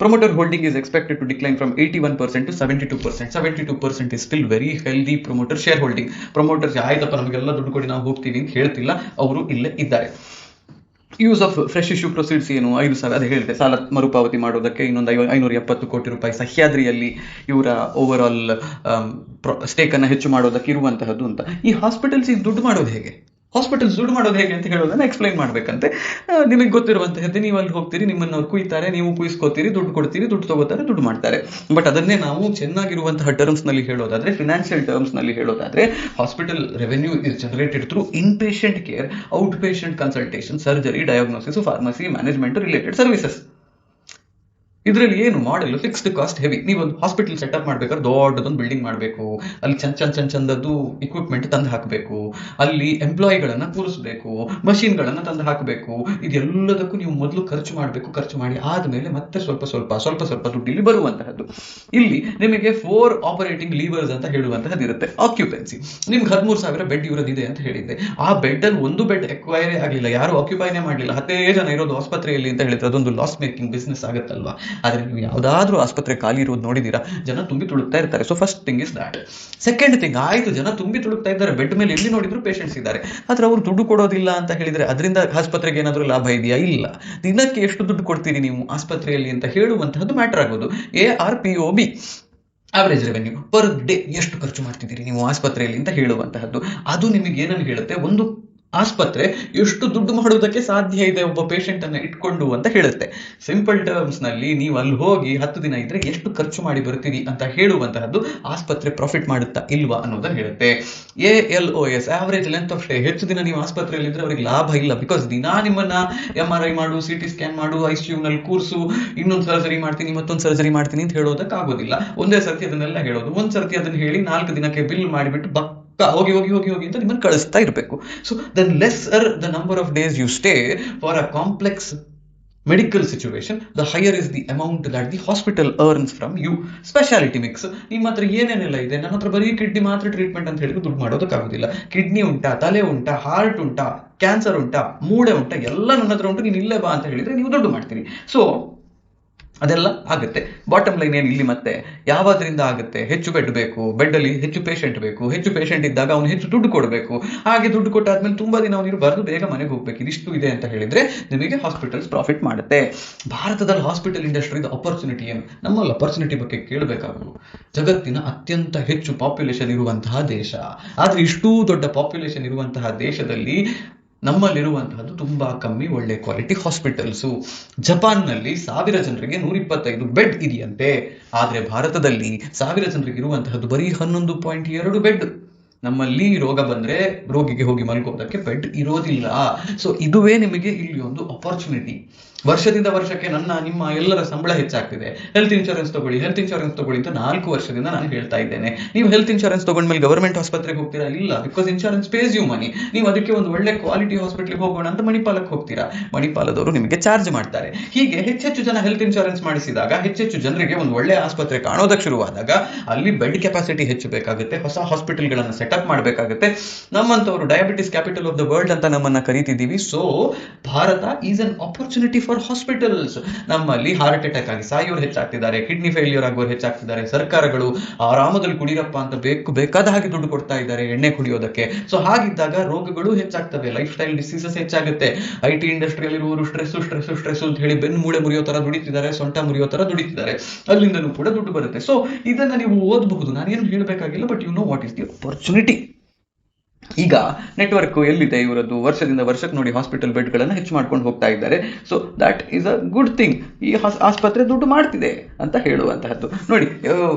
Promoter holding is expected to decline from 81% to 72%. 72% is still very healthy promoter share holding. Promoters ಆಯ್ತಪ್ಪ ನಮಗೆಲ್ಲ ದುಡ್ಡು ಕೊಡಿ ನಾವು ಹೋಗ್ತೀವಿ ಅಂತ ಹೇಳ್ತಿಲ್ಲ, ಅವರು ಇಲ್ಲೇ ಇದ್ದಾರೆ. Use of fresh issue proceeds ಏನು, 5,000 ಅದೇ ಹೇಳಿದೆ, ಸಾಲ ಮರುಪಾವತಿ ಮಾಡೋದಕ್ಕೆ ಇನ್ನೊಂದು 570 ಕೋಟಿ ರೂಪಾಯಿ. ಸಹ್ಯಾದ್ರಿಯಲ್ಲಿ ಇವರ ಓವರ್ ಆಲ್ ಸ್ಟೇಕ್ ಅನ್ನು ಹೆಚ್ಚು ಮಾಡೋದಕ್ಕೆ ಇರುವಂತಹದ್ದು ಅಂತ. ಈ ಹಾಸ್ಪಿಟಲ್ಸ್ ದುಡ್ಡು ಮಾಡೋದು ಹೇಗೆ, ಹಾಸ್ಪಿಟಲ್ಸ್ ದುಡ್ಡು ಮಾಡೋದು ಹೇಗೆ ಅಂತ ಹೇಳೋದನ್ನ ಎಕ್ಸ್ಪ್ಲೈನ್ ಮಾಡ್ಬೇಕಂತೆ. ನಿಮಗೆ ಗೊತ್ತಿರುವಂತಹದ್ದೇ, ನೀವು ಅಲ್ಲಿ ಹೋಗ್ತೀರಿ, ನಿಮ್ಮನ್ನು ಅವ್ರು ಕುಯ್ತಾರೆ, ನೀವು ಕುಯಿಸ್ಕೋತೀರಿ, ದುಡ್ಡು ಕೊಡ್ತೀರಿ, ದುಡ್ಡು ತಗೋತಾರೆ, ದುಡ್ಡು ಮಾಡ್ತಾರೆ. ಬಟ್ ಅದನ್ನೇ ನಾವು ಚೆನ್ನಾಗಿರುವಂತಹ ಟರ್ಮ್ಸ್ ನಲ್ಲಿ ಹೇಳೋದಾದ್ರೆ, ಫಿನಾನ್ಷಿಯಲ್ ಟರ್ಮ್ಸ್ ನಲ್ಲಿ ಹೇಳೋದಾದ್ರೆ, hospital revenue is generated through in patient care, out patient consultation, surgery, diagnosis, pharmacy, management related services. ಇದರಲ್ಲಿ ಏನು ಮಾಡೆಲ್ ಫಿಕ್ಸ್ಡ್ ಕಾಸ್ಟ್ ಹೆವಿ. ನೀವೊಂದು ಹಾಸ್ಪಿಟಲ್ ಸೆಟಪ್ ಮಾಡ್ಬೇಕಾದ್ರೆ ದೊಡ್ಡದೊಂದು ಬಿಲ್ಡಿಂಗ್ ಮಾಡಬೇಕು, ಅಲ್ಲಿ ಚಂದದ್ದು ಇಕ್ವಿಪ್ಮೆಂಟ್ ತಂದು ಹಾಕಬೇಕು, ಅಲ್ಲಿ ಎಂಪ್ಲಾಯಿಗಳನ್ನ ಕೂರಿಸಬೇಕು, ಮಷಿನ್ಗಳನ್ನ ತಂದು ಹಾಕಬೇಕು. ಇದೆಲ್ಲದಕ್ಕೂ ನೀವು ಮೊದಲು ಖರ್ಚು ಮಾಡಬೇಕು. ಖರ್ಚು ಮಾಡಿ ಆದ್ಮೇಲೆ ಮತ್ತೆ ಸ್ವಲ್ಪ ದುಡ್ಡು ಇಲ್ಲಿ ಬರುವಂತಹದ್ದು. ಇಲ್ಲಿ ನಿಮಗೆ 4 ಆಪರೇಟಿಂಗ್ ಲೀವರ್ಸ್ ಅಂತ ಹೇಳುವಂತಹದ್ದು ಇರುತ್ತೆ. ಆಕ್ಯುಪೆನ್ಸಿ, ನಿಮ್ಗೆ 13,000 ಬೆಡ್ ಇರೋದಿದೆ ಅಂತ ಹೇಳಿದ್ದೆ. ಆ ಬೆಡ್ ಅಲ್ಲಿ ಒಂದು ಬೆಡ್ ಎಕ್ವೈರೇ ಆಗಲಿಲ್ಲ, ಯಾರು ಆಕ್ಯುಪೈನೇ ಮಾಡಲಿಲ್ಲ, 10 ಜನ ಇರೋದು ಆಸ್ಪತ್ರೆಯಲ್ಲಿ ಅಂತ ಹೇಳಿದ್ರೆ ಅದೊಂದು ಲಾಸ್ ಮೇಕಿಂಗ್ ಬಿಸ್ನೆಸ್ ಆಗುತ್ತಲ್ವಾ. ಆದ್ರೆ ನೀವು ಯಾವ್ದಾದ್ರೂ ಆಸ್ಪತ್ರೆ ಖಾಲಿ ಇರೋದು ನೋಡಿದೀರಾ? ಜನ ತುಂಬಿ ತುಳುಕ್ತಾ ಇರ್ತಾರೆ. So first thing is that. Second thing, ಆಯ್ತು ಜನ ತುಂಬಿ ತುಳುಕ್ತಾ ಇದ್ದಾರೆ, ಬೆಡ್ ಮೇಲೆ ಎಲ್ಲಿ ನೋಡಿದ್ರು ಪೇಷಂಟ್ಸ್ ಇದ್ದಾರೆ, ಆದ್ರೆ ಅವರು ದುಡ್ಡು ಕೊಡೋದಿಲ್ಲ ಅಂತ ಹೇಳಿದ್ರೆ ಅದರಿಂದ ಆಸ್ಪತ್ರೆಗೆ ಏನಾದ್ರೂ ಲಾಭ ಇದೆಯಾ? ಇಲ್ಲ. ದಿನಕ್ಕೆ ಎಷ್ಟು ದುಡ್ಡು ಕೊಡ್ತೀರಿ ನೀವು ಆಸ್ಪತ್ರೆಯಲ್ಲಿ ಅಂತ ಹೇಳುವಂತಹದ್ದು ಮ್ಯಾಟರ್ ಆಗೋದು. ARPOB, average revenue per day, ಎಷ್ಟು ಖರ್ಚು ಮಾಡ್ತಿದ್ದೀರಿ ನೀವು ಆಸ್ಪತ್ರೆಯಲ್ಲಿ ಅಂತ ಹೇಳುವಂತಹದ್ದು. ಅದು ನಿಮಗೆ ಏನನ್ನು ಹೇಳುತ್ತೆ, ಒಂದು ಆಸ್ಪತ್ರೆ ಎಷ್ಟು ದುಡ್ಡು ಮಾಡೋದಕ್ಕೆ ಸಾಧ್ಯ ಇದೆ ಒಬ್ಬ ಪೇಷಂಟ್ ಅನ್ನ ಇಟ್ಕೊಂಡು ಅಂತ ಹೇಳುತ್ತೆ. ಸಿಂಪಲ್ ಟರ್ಮ್ಸ್ ನಲ್ಲಿ ನೀವು ಅಲ್ಲಿ ಹೋಗಿ 10 ದಿನ ಇದ್ರೆ ಎಷ್ಟು ಖರ್ಚು ಮಾಡಿ ಬರ್ತೀರಿ ಅಂತ ಹೇಳುವಂತಹದ್ದು ಆಸ್ಪತ್ರೆ ಪ್ರಾಫಿಟ್ ಮಾಡುತ್ತಾ ಇಲ್ವಾ ಅನ್ನೋದನ್ನ ಹೇಳುತ್ತೆ. ALOS, average length of stay, ಹೆಚ್ಚು ದಿನ ನೀವು ಆಸ್ಪತ್ರೆಯಲ್ಲಿ ಇದ್ರೆ ಅವ್ರಿಗೆ ಲಾಭ ಇಲ್ಲ. ಬಿಕಾಸ್ ದಿನಾ ನಿಮ್ಮನ್ನ MRI ಮಾಡು, CT ಸ್ಕ್ಯಾನ್ ಮಾಡು, ICU ನಲ್ಲಿ ಕೂರ್ಸು, ಇನ್ನೊಂದು ಸರ್ಜರಿ ಮಾಡ್ತೀನಿ, ಮತ್ತೊಂದು ಸರ್ಜರಿ ಮಾಡ್ತೀನಿ ಅಂತ ಹೇಳೋದಕ್ಕೆ ಆಗೋದಿಲ್ಲ. ಒಂದೇ ಸರ್ತಿ ಅದನ್ನೆಲ್ಲ ಹೇಳೋದು, ಒಂದ್ ಸರ್ತಿ ಅದನ್ನ ಹೇಳಿ 4 ದಿನಕ್ಕೆ ಬಿಲ್ ಮಾಡಿಬಿಟ್ಟು ಹೋಗಿ ಅಂತ ನಿಮ್ಮನ್ನು ಕಳಿಸ್ತಾ ಇರಬೇಕು. So then lesser the number of days you stay for a complex medical situation, the higher is the amount that the hospital earns from you. Speciality mix, ನಿಮ್ಮ ಹತ್ರ ಏನೇನೆಲ್ಲ ಇದೆ, ನನ್ನ ಹತ್ರ ಬರೀ ಕಿಡ್ನಿ ಮಾತ್ರ ಟ್ರೀಟ್ಮೆಂಟ್ ಅಂತ ಹೇಳಿದ್ರೆ ದುಡ್ಡು ಮಾಡೋದಕ್ಕಾಗೋದಿಲ್ಲ. ಕಿಡ್ನಿ ಉಂಟಾ, ತಲೆ ಉಂಟಾ, ಹಾರ್ಟ್ ಉಂಟಾ, ಕ್ಯಾನ್ಸರ್ ಉಂಟಾ, ಮೂಳೆ ಉಂಟಾ, ಎಲ್ಲ ನನ್ನ ಹತ್ರ ಉಂಟು, ನೀನು ಇಲ್ಲೇ ಬಾ ಅಂತ ಹೇಳಿದ್ರೆ ನೀವು ದುಡ್ಡು ಮಾಡ್ತೀರಿ. ಸೊ ಅದೆಲ್ಲ ಆಗುತ್ತೆ. ಬಾಟಮ್ ಲೈನ್ ಏನು ಇಲ್ಲಿ ಮತ್ತೆ ಯಾವಾದ್ರಿಂದ ಆಗುತ್ತೆ, ಹೆಚ್ಚು ಬೆಡ್ ಬೇಕು, ಬೆಡ್ ಅಲ್ಲಿ ಹೆಚ್ಚು ಪೇಷಂಟ್ ಬೇಕು, ಹೆಚ್ಚು ಪೇಷಂಟ್ ಇದ್ದಾಗ ಅವನು ಹೆಚ್ಚು ದುಡ್ಡು ಕೊಡಬೇಕು, ಹಾಗೆ ದುಡ್ಡು ಕೊಟ್ಟಾದ್ಮೇಲೆ ತುಂಬಾ ದಿನ ಅವನು ಇರಬಾರ್ದು, ಬೇಗ ಮನೆಗೆ ಹೋಗ್ಬೇಕು. ಇದಿಷ್ಟು ಇದೆ ಅಂತ ಹೇಳಿದ್ರೆ ನಿಮಗೆ ಹಾಸ್ಪಿಟಲ್ಸ್ ಪ್ರಾಫಿಟ್ ಮಾಡುತ್ತೆ. ಭಾರತದಲ್ಲಿ ಹಾಸ್ಪಿಟಲ್ ಇಂಡಸ್ಟ್ರಿದ ಅಪರ್ಚುನಿಟಿ ಏನು? ನಮ್ಮಲ್ಲಿ ಅಪರ್ಚುನಿಟಿ ಬಗ್ಗೆ ಕೇಳಬೇಕಾದ್ರು, ಜಗತ್ತಿನ ಅತ್ಯಂತ ಹೆಚ್ಚು ಪಾಪ್ಯುಲೇಷನ್ ಇರುವಂತಹ ದೇಶ, ಆದ್ರೆ ಇಷ್ಟೂ ದೊಡ್ಡ ಪಾಪ್ಯುಲೇಷನ್ ಇರುವಂತಹ ದೇಶದಲ್ಲಿ ನಮ್ಮಲ್ಲಿರುವಂತಹದ್ದು ತುಂಬಾ ಕಮ್ಮಿ ಒಳ್ಳೆ ಕ್ವಾಲಿಟಿ ಹಾಸ್ಪಿಟಲ್ಸು. ಜಪಾನ್ನಲ್ಲಿ 1000 ಜನರಿಗೆ 125 ಬೆಡ್ ಇದೆಯಂತೆ, ಆದ್ರೆ ಭಾರತದಲ್ಲಿ 1000 ಜನರಿಗೆ ಇರುವಂತಹದ್ದು ಬರೀ 11.2 ಬೆಡ್. ನಮ್ಮಲ್ಲಿ ರೋಗ ಬಂದ್ರೆ ರೋಗಿಗೆ ಹೋಗಿ ಮಲ್ಕೋದಕ್ಕೆ ಬೆಡ್ ಇರೋದಿಲ್ಲ. ಸೊ ಇದುವೇ ನಿಮಗೆ ಇಲ್ಲಿ ಒಂದು ಅಪರ್ಚುನಿಟಿ. ವರ್ಷದಿಂದ ವರ್ಷಕ್ಕೆ ನಿಮ್ಮ ಎಲ್ಲರ ಸಂಬಳ ಹೆಚ್ಚಾಗ್ತಿದೆ, ಹೆಲ್ತ್ ಇನ್ಶೂರೆನ್ಸ್ ತಗೊಳ್ಳಿ ಅಂತ 4 ವರ್ಷದಿಂದ ನಾನು ಹೇಳ್ತಾ ಇದ್ದೇನೆ. ನೀವು ಹೆಲ್ತ್ ಇನ್ಶೂರೆನ್ಸ್ ತಗೊಂಡ್ಮೇಲೆ ಗವರ್ಮೆಂಟ್ ಆಸ್ಪತ್ರೆಗೆ ಹೋಗ್ತೀರಾ? ಇಲ್ಲ, ಬಿಕಾಸ್ ಇನ್ಶೂರೆನ್ಸ್ ಪೇಸ್ ಯು ಮನಿ. ನೀವು ಅದಕ್ಕೆ ಒಂದು ಒಳ್ಳೆ ಕ್ವಾಲಿಟಿ ಹಾಸ್ಪಿಟಲ್ಗೆ ಹೋಗೋಣ ಅಂತ ಮಣಿಪಾಲಕ್ಕೆ ಹೋಗ್ತೀರಾ, ಮಣಿಪಾಲದವರು ನಿಮಗೆ ಚಾರ್ಜ್ ಮಾಡ್ತಾರೆ. ಹೀಗೆ ಹೆಚ್ಚೆಚ್ಚು ಜನ ಹೆಲ್ತ್ ಇನ್ಶೂರೆನ್ಸ್ ಮಾಡಿಸಿದಾಗ, ಹೆಚ್ಚೆಚ್ಚು ಜನರಿಗೆ ಒಂದು ಒಳ್ಳೆ ಆಸ್ಪತ್ರೆ ಕಾಣೋದಕ್ಕೆ ಶುರುವಾದಾಗ ಅಲ್ಲಿ ಬೆಡ್ ಕೆಪಾಸಿಟಿ ಹೆಚ್ಚು ಬೇಕಾಗುತ್ತೆ, ಹೊಸ ಹಾಸ್ಪಿಟಲ್ಗಳನ್ನು ಸೆಟಪ್ ಮಾಡಬೇಕಾಗುತ್ತೆ. ನಮ್ಮಂತವರು diabetes capital of the world ಅಂತ ನಮ್ಮನ್ನ ಕರೀತಿದ್ದೀವಿ. So Bharat is an opportunity for hospitals. ನಮ್ಮಲ್ಲಿ ಹಾರ್ಟ್ ಅಟ್ಯಾಕ್ ಆಗಿ ಸಾಯೋರು ಹೆಚ್ಚಾಗ್ತಿದ್ದಾರೆ, ಕಿಡ್ನಿ ಫೇಲ್ಯೂರ್ ಆಗೋರು ಹೆಚ್ಚಾಗ್ತಿದ್ದಾರೆ. ಸರ್ಕಾರಗಳು ಆರಾಮದಲ್ಲಿ ಕುಡಿರಪ್ಪ ಅಂತ ಬೇಕಾದ ಹಾಗೆ ದುಡ್ಡು ಕೊಡ್ತಾ ಇದ್ದಾರೆ ಎಣ್ಣೆ ಕುಡಿಯೋದಕ್ಕೆ. ಸೊ ಹಾಗಿದ್ದಾಗ ರೋಗಗಳು ಹೆಚ್ಚಾಗ್ತವೆ, ಲೈಫ್ ಸ್ಟೈಲ್ ಡಿಸೀಸಸ್ ಹೆಚ್ಚಾಗುತ್ತೆ. IT ಇಂಡಸ್ಟ್ರಿಯಲ್ಲಿ ಇರುವವರು ಸ್ಟ್ರೆಸ್ ಅಂತ ಹೇಳಿ ಬೆನ್ನು ಮೂಳೆ ಮುರಿಯೋ ತರ ದುಡಿತಿದ್ದಾರೆ, ಸೊಂಟ ಮುರಿಯೋ ತರ ದುಡಿತಿದ್ದಾರೆ, ಅಲ್ಲಿಂದನೂ ಕೂಡ ದುಡ್ಡು ಬರುತ್ತೆ. ಸೊ ಇದನ್ನ ನೀವು ಓದಬಹುದು, ನಾನೇನು ಹೇಳಬೇಕಾಗಿಲ್ಲ, but you know what is the opportunity. ಈಗ ನೆಟ್ವರ್ಕ್ ಎಲ್ಲಿದೆ ಇವರದ್ದು, ವರ್ಷದಿಂದ ವರ್ಷಕ್ಕೆ ನೋಡಿ ಹಾಸ್ಪಿಟಲ್ ಬೆಡ್ಗಳನ್ನು ಹೆಚ್ಚು ಮಾಡ್ಕೊಂಡು ಹೋಗ್ತಾ ಇದ್ದಾರೆ. So that is a good thing. ಈ ಆಸ್ಪತ್ರೆ ದುಡ್ಡು ಮಾಡ್ತಿದೆ ಅಂತ ಹೇಳುವಂತಹದ್ದು ನೋಡಿ.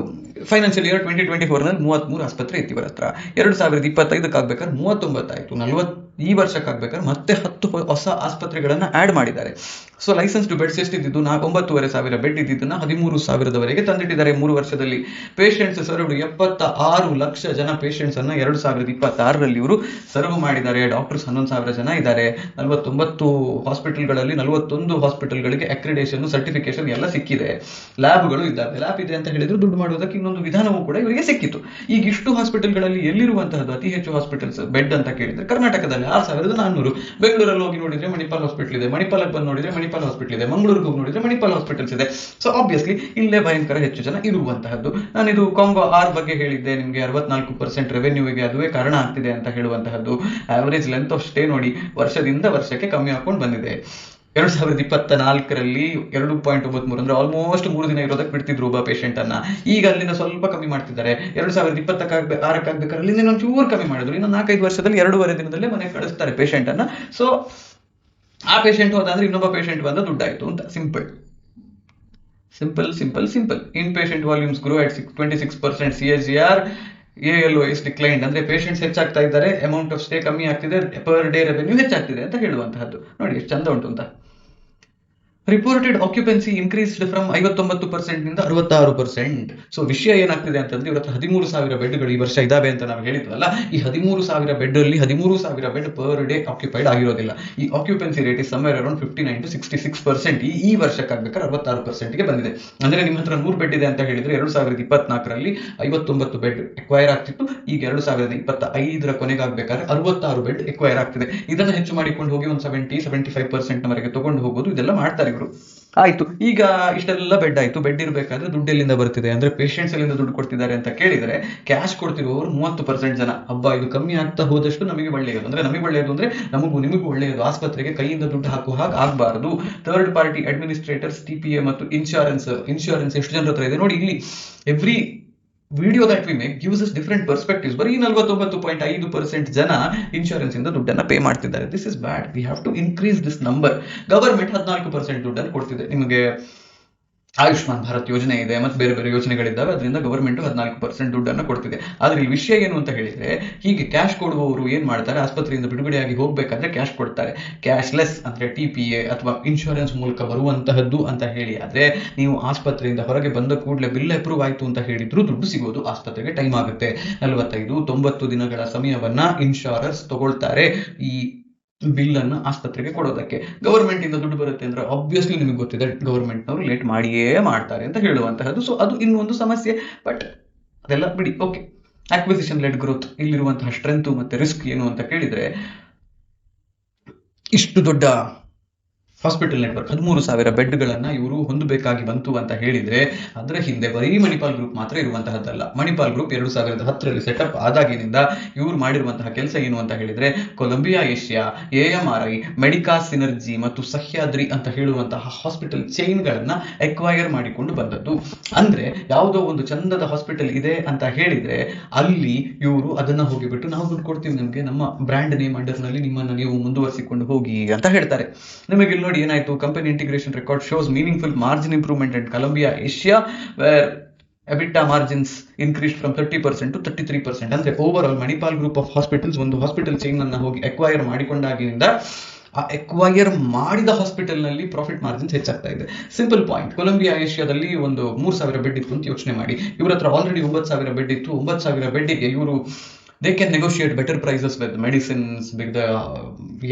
ಫೈನಾನ್ಷಿಯಲ್ ಇಯರ್ 2024 ನಲ್ಲಿ 33 ಆಸ್ಪತ್ರೆ ಇತ್ತು ಇವರ ಹತ್ರ. 2025 ಆಗ್ಬೇಕಾದ್ರೆ 39 ಆಯ್ತು. 40 ಈ ವರ್ಷಕ್ಕಾಗ್ಬೇಕಾದ್ರೆ ಮತ್ತೆ 10 ಹೊಸ ಆಸ್ಪತ್ರೆಗಳನ್ನ ಆಡ್ ಮಾಡಿದ್ದಾರೆ. ಸೊ ಲೈಸೆನ್ಸ್ ಬೆಡ್ಸ್ ಎಷ್ಟಿದ್ದು 9,500 ಬೆಡ್ ಇದ್ದಿದ್ದನ್ನ 13,000 ತಂದಿಟ್ಟಿದ್ದಾರೆ 3 ವರ್ಷದಲ್ಲಿ. ಪೇಷಂಟ್ಸ್ ಸರ್ವ್ಡ್ 76 ಲಕ್ಷ ಜನ ಪೇಷಂಟ್ಸ್ ಅನ್ನ 2026 ಇವರು ಸರ್ವ್ ಮಾಡಿದ್ದಾರೆ. ಡಾಕ್ಟರ್ಸ್ 11,000 ಜನ ಇದ್ದಾರೆ. 49 ಹಾಸ್ಪಿಟಲ್ಗಳಲ್ಲಿ 41 ಹಾಸ್ಪಿಟಲ್ಗಳಿಗೆ ಅಕ್ರಿಡೇಷನ್, ಸರ್ಟಿಫಿಕೇಶನ್ ಎಲ್ಲ ಸಿಕ್ಕಿದೆ. ಲ್ಯಾಬ್ಗಳು ಇದ್ದಾವೆ. ಲ್ಯಾಬ್ ಇದೆ ಅಂತ ಹೇಳಿದ್ರು ದುಡ್ಡು ಮಾಡೋದಕ್ಕೆ ಇನ್ನೊಂದು ಇನ್ನೊಂದು ವಿಧಾನವೂ ಕೂಡ ಇವರಿಗೆ ಸಿಕ್ಕಿತು. ಈಗ ಇಷ್ಟು ಹಾಸ್ಪಿಟಲ್ಗಳಲ್ಲಿ ಎಲ್ಲಿರುವಂತಹದ್ದು ಅತಿ ಹೆಚ್ಚು ಹಾಸ್ಪಿಟಲ್ಸ್ ಬೆಡ್ ಅಂತ ಕೇಳಿದ್ರೆ ಕರ್ನಾಟಕದಲ್ಲಿ 6400. ಬೆಂಗಳೂರಲ್ಲಿ ಹೋಗಿ ನೋಡಿದ್ರೆ ಮಣಿಪಾಲ್ ಹಾಸ್ಪಿಟಲ್ ಇದೆ, ಮಣಿಪಾಲಕ್ಕೆ ಬಂದು ನೋಡಿದ್ರೆ ಮಣಿಪಾಲ್ ಹಾಸ್ಪಿಟಲ್ ಇದೆ, ಮಂಗಳೂರಿಗೆ ಹೋಗಿ ನೋಡಿದ್ರೆ ಮಣಿಪಾಲ್ ಹಾಸ್ಪಿಟಲ್ಸ್ ಇದೆ. ಸೊ ಆಬ್ವಿಯಸ್ಲಿ ಇಲ್ಲೇ ಭಯಂಕರ ಹೆಚ್ಚು ಜನ ಇರುವಂತಹದ್ದು. ನಾನಿದು ಕಾಂಗೋ ಆರ್ ಬಗ್ಗೆ ಹೇಳಿದ್ದೆ ನಿಮಗೆ, 64% ರೆವೆನ್ಯೂಗೆ ಅದುವೇ ಕಾರಣ ಆಗ್ತಿದೆ ಅಂತ ಹೇಳುವಂತಹದ್ದು. ಆವರೇಜ್ ಲೆಂತ್ ಆಫ್ ಸ್ಟೇ ನೋಡಿ ವರ್ಷದಿಂದ ವರ್ಷಕ್ಕೆ ಕಮ್ಮಿ ಹಾಕೊಂಡು ಬಂದಿದೆ. 2024ರಲ್ಲಿ 2.93 ಅಂದ್ರೆ ಆಲ್ಮೋಸ್ಟ್ 3 ದಿನ ಇರೋದಕ್ಕೆ ಬಿಡ್ತಿದ್ರು ಒಬ್ಬ ಪೇಷಂಟ್ ಅನ್ನ. ಈಗ ಅಲ್ಲಿಂದ ಸ್ವಲ್ಪ ಕಮ್ಮಿ ಮಾಡ್ತಿದ್ದಾರೆ. 2026 ಅಲ್ಲಿಂದ ಒಂಚೂರು ಕಮ್ಮಿ ಮಾಡಿದ್ರು. ಇನ್ನು 4-5 ವರ್ಷದಲ್ಲಿ 2.5 ದಿನದಲ್ಲೇ ಮನೆಗೆ ಕಳಿಸ್ತಾರೆ ಪೇಷಂಟ್ ಅನ್ನ. ಸೊ ಆ ಪೇಷಂಟ್ ಹೋದಂದ್ರೆ ಇನ್ನೊಬ್ಬ ಪೇಷಂಟ್ ಬಂದ ದುಡ್ಡಾಯ್ತು ಅಂತ. Simple. In patient volumes grow at 26% CAGR. ALOS decline ಅಂದ್ರೆ ಪೇಷಂಟ್ಸ್ ಹೆಚ್ಚಾಗ್ತಾ ಇದ್ದಾರೆ, ಅಮೌಂಟ್ ಆಫ್ ಸ್ಟೇ ಕಮ್ಮಿ ಆಗ್ತಿದೆ, ಪರ್ ಡೇ ರೆವೆನ್ಯೂ ಹೆಚ್ಚಾಗ್ತಿದೆ ಅಂತ ಹೇಳುವಂತಹದ್ದು. ನೋಡಿ ಎಷ್ಟು ಚಂದ ಉಂಟು ಅಂತ. ರಿಪೋರ್ಟೆಡ್ ಆಕ್ಯುಪೆನ್ಸಿ ಇನ್ಕ್ರೀಸ್ಡ್ ಫ್ರಮ್ 59% ನಿಂದ 66%. ಸೊ ವಿಷಯ ಏನಾಗ್ತಿದೆ ಅಂತಂದ್ರೆ ಇವ್ರ ಹತ್ರ 13,000 ಬೆಡ್ಗಳು ಈ ವರ್ಷ ಇದಾವೆ ಅಂತ ನಾವು ಹೇಳಿದ್ವಲ್ಲ. ಈ 13,000 ಬೆಡ್ ಅಲ್ಲಿ 13,000 ಬೆಡ್ ಪರ್ ಡೇ ಆಕ್ಯುಪೈಡ್ ಆಗಿರೋದಿಲ್ಲ. ಈ occupancy rate is somewhere around 59 to 66%. ಈ ವರ್ಷಕ್ಕಾಗಬೇಕಾದ್ರೆ 66%ಗೆ ಬಂದಿದೆ. ಅಂದ್ರೆ ನಿಮ್ಮ ಹತ್ರ 100 ಬೆಡ್ ಇದೆ ಅಂತ ಹೇಳಿದ್ರೆ 2024ರಲ್ಲಿ 59 ಬೆಡ್ ಎಕ್ವೈರ್ ಆಗ್ತಿತ್ತು. ಈಗ 2025ರ ಕೊನೆಗಾಗಬೇಕಾದ್ರೆ 66 ಬೆಡ್ ಎಕ್ವೈರ್ ಆಗ್ತಿದೆ. ಇದನ್ನ ಹೆಚ್ಚು ಮಾಡಿಕೊಂಡು ಹೋಗಿ ಒಂದು 70-75% ವರೆಗೆ ತಗೊಂಡು ಹೋಗೋದು, ಇದೆಲ್ಲ ಮಾಡ್ತಾರೆ ಇವರು. ಆಯ್ತು, ಈಗ ಇಷ್ಟೆಲ್ಲ ಬೆಡ್ ಆಯ್ತು. ಬೆಡ್ ಇರಬೇಕಾದ್ರೆ ದುಡ್ಡು ಎಲ್ಲಿಂದ ಬರ್ತಿದೆ ಅಂದ್ರೆ ಪೇಷಂಟ್ಸ್ ಎಲ್ಲಿಂದ ದುಡ್ಡು ಕೊಡ್ತಿದ್ದಾರೆ ಅಂತ ಕೇಳಿದ್ರೆ ಕ್ಯಾಶ್ ಕೊಡ್ತಿರುವವರು 30% ಜನ. ಹಬ್ಬ ಇದು ಕಮ್ಮಿ ಆಗ್ತಾ ಹೋದಷ್ಟು ನಮಗೆ ಒಳ್ಳೆಯದು. ಅಂದ್ರೆ ನಮಗೆ ಒಳ್ಳೆಯದು ಅಂದ್ರೆ ನಿಮಗೂ ಒಳ್ಳೆಯದು. ಆಸ್ಪತ್ರೆಗೆ ಕೈಯಿಂದ ದುಡ್ಡು ಹಾಕುವ ಹಾಗೆ ಆಗಬಾರದು. ಥರ್ಡ್ ಪಾರ್ಟಿ ಅಡ್ಮಿನಿಸ್ಟ್ರೇಟರ್ಸ್, TPA ಮತ್ತು ಇನ್ಶೂರೆನ್ಸ್ ಎಷ್ಟು ಜನರ ಹತ್ರ ಇದೆ ನೋಡಿ. ಇಲ್ಲಿ every video that we make gives us different perspectives. ಬರೀ 49.5% ಜನ ಇನ್ಶೂರೆನ್ಸ್ ಇಂದ ದುಡ್ಡನ್ನ ಪೇ ಮಾಡ್ತಿದ್ದಾರೆ. This is bad. We have to increase this number. Government 14% ದುಡ್ಡನ್ನು ಕೊಡ್ತಿದೆ. ನಿಮಗೆ ಆಯುಷ್ಮಾನ್ ಭಾರತ್ ಯೋಜನೆ ಇದೆ ಮತ್ತು ಬೇರೆ ಬೇರೆ ಯೋಜನೆಗಳಿದ್ದಾವೆ. ಅದರಿಂದ ಗವರ್ಮೆಂಟ್ 14% ದುಡ್ಡನ್ನು ಕೊಡ್ತಿದೆ. ಆದ್ರೆ ಇಲ್ಲಿ ವಿಷಯ ಏನು ಅಂತ ಹೇಳಿದ್ರೆ, ಹೀಗೆ ಕ್ಯಾಶ್ ಕೊಡುವವರು ಏನ್ ಮಾಡ್ತಾರೆ, ಆಸ್ಪತ್ರೆಯಿಂದ ಬಿಡುಗಡೆಯಾಗಿ ಹೋಗ್ಬೇಕಾದ್ರೆ ಕ್ಯಾಶ್ ಕೊಡ್ತಾರೆ. ಕ್ಯಾಶ್ಲೆಸ್ ಅಂದ್ರೆ TPA ಅಥವಾ ಇನ್ಶೂರೆನ್ಸ್ ಮೂಲಕ ಬರುವಂತಹದ್ದು ಅಂತ ಹೇಳಿ ಆದ್ರೆ ನೀವು ಆಸ್ಪತ್ರೆಯಿಂದ ಹೊರಗೆ ಬಂದ ಕೂಡಲೇ ಬಿಲ್ ಅಪ್ರೂವ್ ಆಯ್ತು ಅಂತ ಹೇಳಿದ್ರು ದುಡ್ಡು ಸಿಗೋದು ಆಸ್ಪತ್ರೆಗೆ ಟೈಮ್ ಆಗುತ್ತೆ. 45-90 ದಿನಗಳ ಸಮಯವನ್ನ ಇನ್ಶೂರರ್ಸ್ ತಗೊಳ್ತಾರೆ ಈ ಬಿಲ್ ಅನ್ನ ಆಸ್ಪತ್ರೆಗೆ ಕೊಡೋದಕ್ಕೆ. ಗವರ್ಮೆಂಟ್ ಇಂದ ದುಡ್ಡು ಬರುತ್ತೆ ಅಂದ್ರೆ ಆಬ್ವಿಯಸ್ಲಿ ನಿಮಗೆ ಗೊತ್ತಿದೆ ಗವರ್ಮೆಂಟ್ ನವರು ಲೇಟ್ ಮಾಡಿಯೇ ಮಾಡ್ತಾರೆ ಅಂತ ಹೇಳುವಂತಹದ್ದು. ಸೊ ಅದು ಇನ್ನೊಂದು ಸಮಸ್ಯೆ. ಬಟ್ ಅದೆಲ್ಲ ಬಿಡಿ. ಓಕೆ, ಅಕ್ವಿಸಿಷನ್ ಲೆಡ್ ಗ್ರೋತ್ ಇಲ್ಲಿರುವಂತಹ ಸ್ಟ್ರೆಂತ್ ಮತ್ತೆ ರಿಸ್ಕ್ ಏನು ಅಂತ ಕೇಳಿದ್ರೆ, ಇಷ್ಟು ದೊಡ್ಡ ಹಾಸ್ಪಿಟಲ್ ನೆಟ್ವರ್ಕ್ 13,000 ಬೆಡ್ಗಳನ್ನ ಇವರು ಹೊಂದಬೇಕಾಗಿ ಬಂತು ಅಂತ ಹೇಳಿದ್ರೆ ಅದರ ಹಿಂದೆ ಬರೀ ಮಣಿಪಾಲ್ ಗ್ರೂಪ್ ಮಾತ್ರ ಇರುವಂತಹದ್ದಲ್ಲ. ಮಣಿಪಾಲ್ ಗ್ರೂಪ್ 2010ರಲ್ಲಿ ಸೆಟಪ್ ಆದಾಗಿನಿಂದ ಇವರು ಮಾಡಿರುವಂತಹ ಕೆಲಸ ಏನು ಅಂತ ಹೇಳಿದ್ರೆ, Columbia Asia, AMRI, Medica Synergie ಮತ್ತು ಸಹ್ಯಾದ್ರಿ ಅಂತ ಹೇಳುವಂತಹ ಹಾಸ್ಪಿಟಲ್ ಚೈನ್ ಗಳನ್ನ ಎಕ್ವೈರ್ ಮಾಡಿಕೊಂಡು ಬಂದದ್ದು. ಅಂದ್ರೆ ಯಾವುದೋ ಒಂದು ಚಂದದ ಹಾಸ್ಪಿಟಲ್ ಇದೆ ಅಂತ ಹೇಳಿದ್ರೆ ಅಲ್ಲಿ ಇವರು ಅದನ್ನ ಹೋಗಿಬಿಟ್ಟು ನಾವು ದುಡ್ಡು ಕೊಡ್ತೀವಿ, ನಿಮ್ಗೆ ನಮ್ಮ ಬ್ರ್ಯಾಂಡ್ ನೇಮ್ ಅಂಡರ್ ನಲ್ಲಿ ನಿಮ್ಮನ್ನ ನೀವು ಮುಂದುವರಿಸಿಕೊಂಡು ಹೋಗಿ ಅಂತ ಹೇಳ್ತಾರೆ. ನಿಮಗೆ ನೋಡಿ ಏನಾಯ್ತು, company integration record shows meaningful margin improvement and Colombia Asia where EBITDA margins increased from 30% to 33%. ಅಂದ್ರೆ over all Manipal group of hospitals ಒಂದು ಹಾಸ್ಪಿಟಲ್ ಚೈನ್ ಅನ್ನ ಹೋಗಿ ಎಕ್ವೈರ್ ಮಾಡಿಕೊಂಡಾಗಿನಿಂದ ಆ ಎಕ್ವೈರ್ ಮಾಡಿದ ಹಾಸ್ಪಿಟಲ್ ನಲ್ಲಿ ಪ್ರಾಫಿಟ್ ಮಾರ್ಜಿನ್ಸ್ ಹೆಚ್ಚಾಗ್ತಾ ಇದೆ. Simple point. ಕೊಲಂಬಿಯಾ ಏಷ್ಯಾದಲ್ಲಿ ಒಂದು 3,000 ಬೆಡ್ ಇತ್ತು ಅಂತ ಯೋಚನೆ ಮಾಡಿ. ಇವ್ರ ಹತ್ರ ಆಲ್ರೆಡಿ 9,000 ಬೆಡ್ ಇತ್ತು. 9,000 ಬೆಡ್ಗೆ ಇವರು they can negotiate better prices with medicines, with the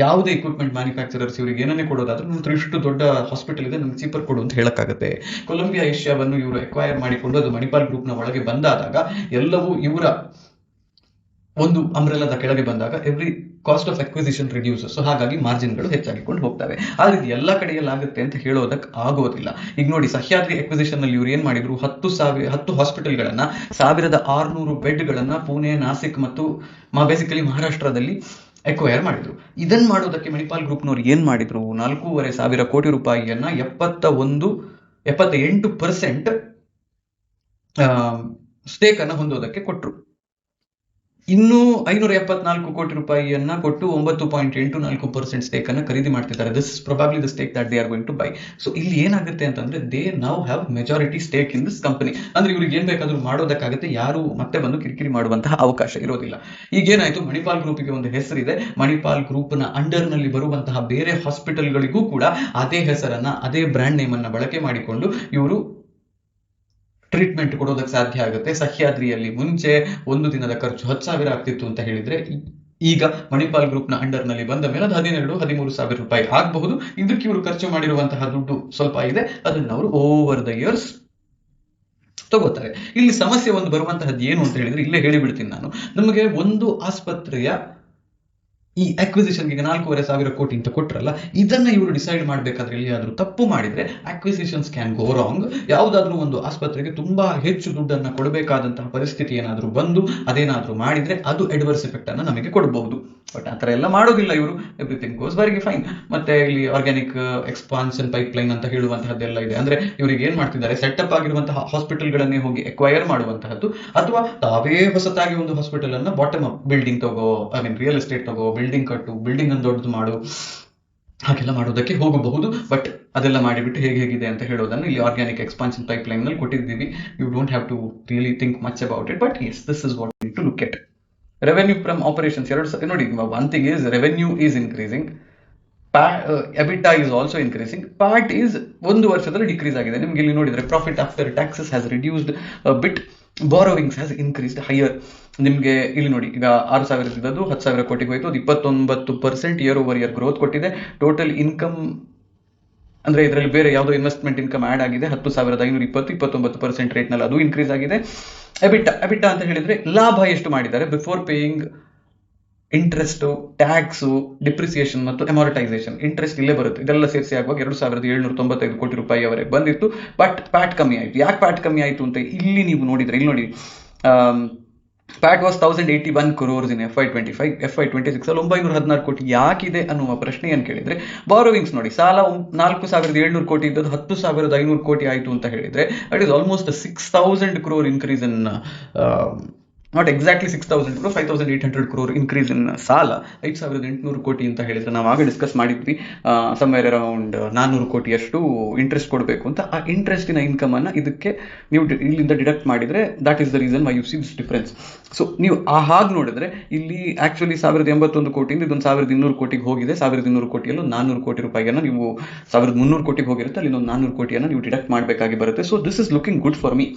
ಯಾವುದೇ equipment manufacturers ಇವರಿಗೆ ಏನನ್ನೇ ಕೊಡೋದಾದ್ರೂ ನಂತರ ಇಷ್ಟು ದೊಡ್ಡ ಹಾಸ್ಪಿಟಲ್ ಇದೆ ನಮ್ಗೆ ಚೀಪರ್ ಕೊಡು ಅಂತ ಹೇಳಕ್ಕಾಗತ್ತೆ. ಕೊಲಂಬಿಯಾ ಏಷ್ಯಾವನ್ನು ಇವರು ಎಕ್ವೈರ್ ಮಾಡಿಕೊಂಡು ಅದು ಮಣಿಪಾಲ್ ಗ್ರೂಪ್ ನ ಒಳಗೆ ಬಂದಾದಾಗ ಎಲ್ಲವೂ ಇವರ ಒಂದು ಅಂಬ್ರೆಲಾದ ಕೆಳಗೆ ಬಂದಾಗ every cost of acquisition reduces. So ಹಾಗಾಗಿ ಮಾರ್ಜಿನ್ಗಳು ಹೆಚ್ಚಾಗಿಕೊಂಡು ಹೋಗ್ತವೆ. ಆದ್ರೆ ಇದು ಎಲ್ಲ ಕಡೆಯಲ್ಲಿ ಆಗುತ್ತೆ ಅಂತ ಹೇಳೋದಕ್ಕೆ ಆಗೋದಿಲ್ಲ. ಈಗ ನೋಡಿ, ಸಹ್ಯಾದ್ರಿ ಅಕ್ವಿಸಿಷನ್ ನಲ್ಲಿ ಇವರು ಏನ್ ಮಾಡಿದ್ರು, 10 ಹಾಸ್ಪಿಟಲ್ಗಳನ್ನ 1,600 ಬೆಡ್ಗಳನ್ನ ಪುಣೆ, ನಾಸಿಕ್ ಮತ್ತು ಬೇಸಿಕಲಿ ಮಹಾರಾಷ್ಟ್ರದಲ್ಲಿ ಎಕ್ವೈರ್ ಮಾಡಿದ್ರು. ಇದನ್ನ ಮಾಡೋದಕ್ಕೆ ಮಣಿಪಾಲ್ ಗ್ರೂಪ್ನವ್ರು ಏನ್ ಮಾಡಿದ್ರು, 4,500 ಕೋಟಿ ರೂಪಾಯಿಯನ್ನ 78% ಸ್ಟೇಕ್ ಅನ್ನ ಹೊಂದೋದಕ್ಕೆ ಕೊಟ್ರು. ಇನ್ನು 574 ಕೋಟಿ ರೂಪಾಯಿಯನ್ನ ಕೊಟ್ಟು 9.84% ಸ್ಟೇಕ್ ಅನ್ನ ಖರೀದಿ ಮಾಡ್ತಿದ್ದಾರೆ. This is probably the stake that they are going to buy. So ಇಲ್ಲಿ ಏನಾಗುತ್ತೆ ಅಂತಂದ್ರೆ they now have majority stake in this company. ಅಂದ್ರೆ ಇವ್ರಿಗೆ ಏನ್ ಬೇಕಾದ್ರೂ ಮಾಡೋದಕ್ಕಾಗುತ್ತೆ, ಯಾರು ಮತ್ತೆ ಬಂದು ಕಿರಿಕಿರಿ ಮಾಡುವಂತಹ ಅವಕಾಶ ಇರೋದಿಲ್ಲ. ಈಗೇನಾಯ್ತು, ಮಣಿಪಾಲ್ ಗ್ರೂಪ್ಗೆ ಒಂದು ಹೆಸರಿದೆ. ಮಣಿಪಾಲ್ ಗ್ರೂಪ್ ನ ಅಂಡರ್ ನಲ್ಲಿ ಬರುವಂತಹ ಬೇರೆ ಹಾಸ್ಪಿಟಲ್ಗಳಿಗೂ ಕೂಡ ಅದೇ ಹೆಸರನ್ನ, ಅದೇ ಬ್ರ್ಯಾಂಡ್ ನೇಮ್ ಅನ್ನ ಬಳಕೆ ಮಾಡಿಕೊಂಡು ಇವರು ಟ್ರೀಟ್ಮೆಂಟ್ ಕೊಡೋದಕ್ಕೆ ಸಾಧ್ಯ ಆಗುತ್ತೆ. ಸಹ್ಯಾದ್ರಿಯಲ್ಲಿ ಮುಂಚೆ ಒಂದು ದಿನದ ಖರ್ಚು 10,000 ಆಗ್ತಿತ್ತು ಅಂತ ಹೇಳಿದ್ರೆ ಈಗ ಮಣಿಪಾಲ್ ಗ್ರೂಪ್ ನ ಅಂಡರ್ ನಲ್ಲಿ ಬಂದ ಮೇಲೆ ಅದು 12-13 ರೂಪಾಯಿ ಆಗಬಹುದು. ಇದಕ್ಕೆ ಇವರು ಖರ್ಚು ಮಾಡಿರುವಂತಹ ದುಡ್ಡು ಸ್ವಲ್ಪ ಇದೆ, ಅದನ್ನ ಅವರು ಓವರ್ ದ ಇಯರ್ಸ್ ತಗೋತಾರೆ. ಇಲ್ಲಿ ಸಮಸ್ಯೆ ಒಂದು ಬರುವಂತಹದ್ದು ಏನು ಅಂತ ಹೇಳಿದ್ರೆ, ಇಲ್ಲೇ ಹೇಳಿಬಿಡ್ತೀನಿ ನಾನು. ನಮಗೆ ಒಂದು ಆಸ್ಪತ್ರೆಯ ಈ ಅಕ್ವಿಸಿಷನ್ಗೆ 4,500 ಕೋಟಿ ಅಂತ ಕೊಟ್ರಲ್ಲ, ಇದನ್ನ ಇವರು ಡಿಸೈಡ್ ಮಾಡ್ಬೇಕಾದ್ರೆ ಎಲ್ಲಿಯಾದ್ರೂ ತಪ್ಪು ಮಾಡಿದ್ರೆ ಅಕ್ವಿಸಿಷನ್ಸ್ ಕ್ಯಾನ್ ಗೋ ರಾಂಗ್. ಯಾವುದಾದ್ರೂ ಒಂದು ಆಸ್ಪತ್ರೆಗೆ ತುಂಬಾ ಹೆಚ್ಚು ದುಡ್ಡನ್ನ ಕೊಡಬೇಕಾದಂತಹ ಪರಿಸ್ಥಿತಿ ಏನಾದ್ರೂ ಬಂದು ಅದೇನಾದ್ರೂ ಮಾಡಿದ್ರೆ ಅದು ಅಡ್ವರ್ಸ್ ಎಫೆಕ್ಟ್ ಅನ್ನ ನಮಗೆ ಕೊಡಬಹುದು. ಬಟ್ ಆತರ ಎಲ್ಲ ಮಾಡೋದಿಲ್ಲ ಇವರು. Everything goes very fine. ಮತ್ತೆ ಇಲ್ಲಿ ಆರ್ಗ್ಯಾನಿಕ್ ಎಕ್ಸ್ಪಾನ್ಷನ್ ಪೈಪ್ಲೈನ್ ಅಂತ ಹೇಳುವಂತಹದ್ದೆಲ್ಲ ಇದೆ. ಅಂದ್ರೆ ಇವರಿಗೆ ಏನ್ ಮಾಡ್ತಿದ್ದಾರೆ, ಸೆಟಪ್ ಆಗಿರುವಂತಹ ಹಾಸ್ಪಿಟಲ್ಗಳನ್ನೇ ಹೋಗಿ ಎಕ್ವೈರ್ ಮಾಡುವಂತಹದ್ದು, ಅಥವಾ ತಾವೇ ಹೊಸತಾಗಿ ಒಂದು ಹಾಸ್ಪಿಟಲ್ ಅನ್ನ ಬಾಟಮ್ ಅಪ್ ಬಿಲ್ಡಿಂಗ್ ತಗೋ, ಐ ಮೀನ್ ರಿಯಲ್ ಎಸ್ಟೇಟ್ ತಗೋ, ಬಿಲ್ಡಿಂಗ್ ಕಟ್ಟು, ಬಿಲ್ಡಿಂಗ್ ಅನ್ನು ದೊಡ್ಡದು ಮಾಡು, ಹಾಗೆಲ್ಲ ಮಾಡೋದಕ್ಕೆ ಹೋಗಬಹುದು. ಬಟ್ ಅದೆಲ್ಲ ಮಾಡಿಬಿಟ್ಟು ಹೇಗಿದೆ ಅಂತ ಹೇಳೋದನ್ನು ಇಲ್ಲಿ ಆರ್ಗ್ಯಾನಿಕ್ ಎಕ್ಸ್ಪಾನ್ಷನ್ ಪೈಪ್ಲೈನ್ ನಲ್ಲಿ ಕೊಟ್ಟಿದ್ದೀವಿ. You don't have to really think much about it, but yes, this is what you need to look at. Revenue from operations ನೋಡಿ, one thing is revenue is increasing, EBITDA is also increasing, PAT is ಒಂದು ವರ್ಷದಲ್ಲಿ decrease ಆಗಿದೆ. ನಿಮ್ಗೆ ಇಲ್ಲಿ ನೋಡಿದ್ರೆ profit after taxes has reduced bit, borrowings has increased higher. ನಿಮ್ಗೆ ಇಲ್ಲಿ ನೋಡಿ, ಈಗ 6,000 ಇದ್ದದ್ದು 10,000 ಕೋಟಿಗೆ ಹೋಯ್ತು. ಅದು 29% ಇಯರ್ ಓವರ್ ಇಯರ್ ಗ್ರೋತ್ ಕೊಟ್ಟಿದೆ. ಟೋಟಲ್ ಇನ್ಕಮ್ ಅಂದ್ರೆ ಇದರಲ್ಲಿ ಬೇರೆ ಯಾವುದೋ ಇನ್ವೆಸ್ಟ್ಮೆಂಟ್ ಇನ್ಕಮ್ ಆಡ್ ಆಗಿದೆ, 10,520, 29% ರೇಟ್ ನಲ್ಲಿ ಅದು ಇನ್ಕ್ರೀಸ್ ಆಗಿದೆ. ಎಬಿಟಾ ಅಂತ ಹೇಳಿದ್ರೆ ಲಾಭ ಎಷ್ಟು ಮಾಡಿದ್ದಾರೆ before paying interest, tax, depreciation ಮತ್ತು ಅಮಾರ್ಟೈಸೇಷನ್. ಇಂಟ್ರೆಸ್ಟ್ ಇಲ್ಲೇ ಬರುತ್ತೆ. ಇದೆಲ್ಲ ಸೇರಿಸಿ ಆಗುವಾಗ 2,795 ಕೋಟಿ ರೂಪಾಯಿವರೆಗೆ ಬಂದಿತ್ತು. ಬಟ್ ಪ್ಯಾಟ್ ಕಮ್ಮಿ ಆಯ್ತು. ಯಾಕೆ ಪ್ಯಾಟ್ ಕಮ್ಮಿ ಆಯ್ತು ಅಂತ ಇಲ್ಲಿ ನೀವು ನೋಡಿದ್ರೆ, ಇಲ್ಲಿ ನೋಡಿ, Pat was 1,081 crores in FY25. FY26 ಅಲ್ಲಿ 916 ಕೋಟಿ ಯಾಕಿದೆ ಅನ್ನುವ ಪ್ರಶ್ನೆ ಏನ್ ಕೇಳಿದ್ರೆ, ಬಾರೋವಿಂಗ್ಸ್ ನೋಡಿ, ಸಾಲ 4,700 ಕೋಟಿ ಇದ್ದದ್ದು 10,500 ಕೋಟಿ ಆಯ್ತು ಅಂತ ಹೇಳಿದ್ರೆ, that is almost 6,000 crore increase in, not exactly 6,000 crore, 5,800 crore increase in ಸಾಲ. 5,800 ಕೋಟಿ ಅಂತ ಹೇಳಿದ್ರೆ ನಾವು ಆಗ ಡಿಸ್ಕಸ್ ಮಾಡಿದ್ವಿ, ಸಮ್ವೇರ್ ಅರೌಂಡ್ 400 ಕೋಟಿಯಷ್ಟು ಇಂಟ್ರೆಸ್ಟ್ ಕೊಡಬೇಕು ಅಂತ. ಆ ಇಂಟ್ರೆಸ್ಟಿನ ಇನ್ಕಮ್ ಅನ್ನ ಇದಕ್ಕೆ ನೀವು ಇಲ್ಲಿಂದ ಡಿಡಕ್ಟ್ ಮಾಡಿದ್ರೆ, that is the reason why U see this difference. So ನೀವು ಹಾಗೆ ನೋಡಿದ್ರೆ ಇಲ್ಲಿ ಆಕ್ಚುಲಿ 1,081 ಕೋಟಿಯಿಂದ ಇದೊಂದು 1,200 ಕೋಟಿಗೆ ಹೋಗಿದೆ. 1,200 ಕೋಟಿಯಲ್ಲೂ 400 ಕೋಟಿ ರೂಪಾಯಿಯನ್ನು ನೀವು 1,300 ಕೋಟಿಗೆ ಹೋಗಿರುತ್ತೆ, ಅಲ್ಲಿ ಇನ್ನೊಂದು 400 ಕೋಟಿಯನ್ನು ನೀವು ಡಿಡಕ್ಟ್ ಮಾಡಬೇಕಾಗಿ ಬರುತ್ತೆ. So this is looking good for me.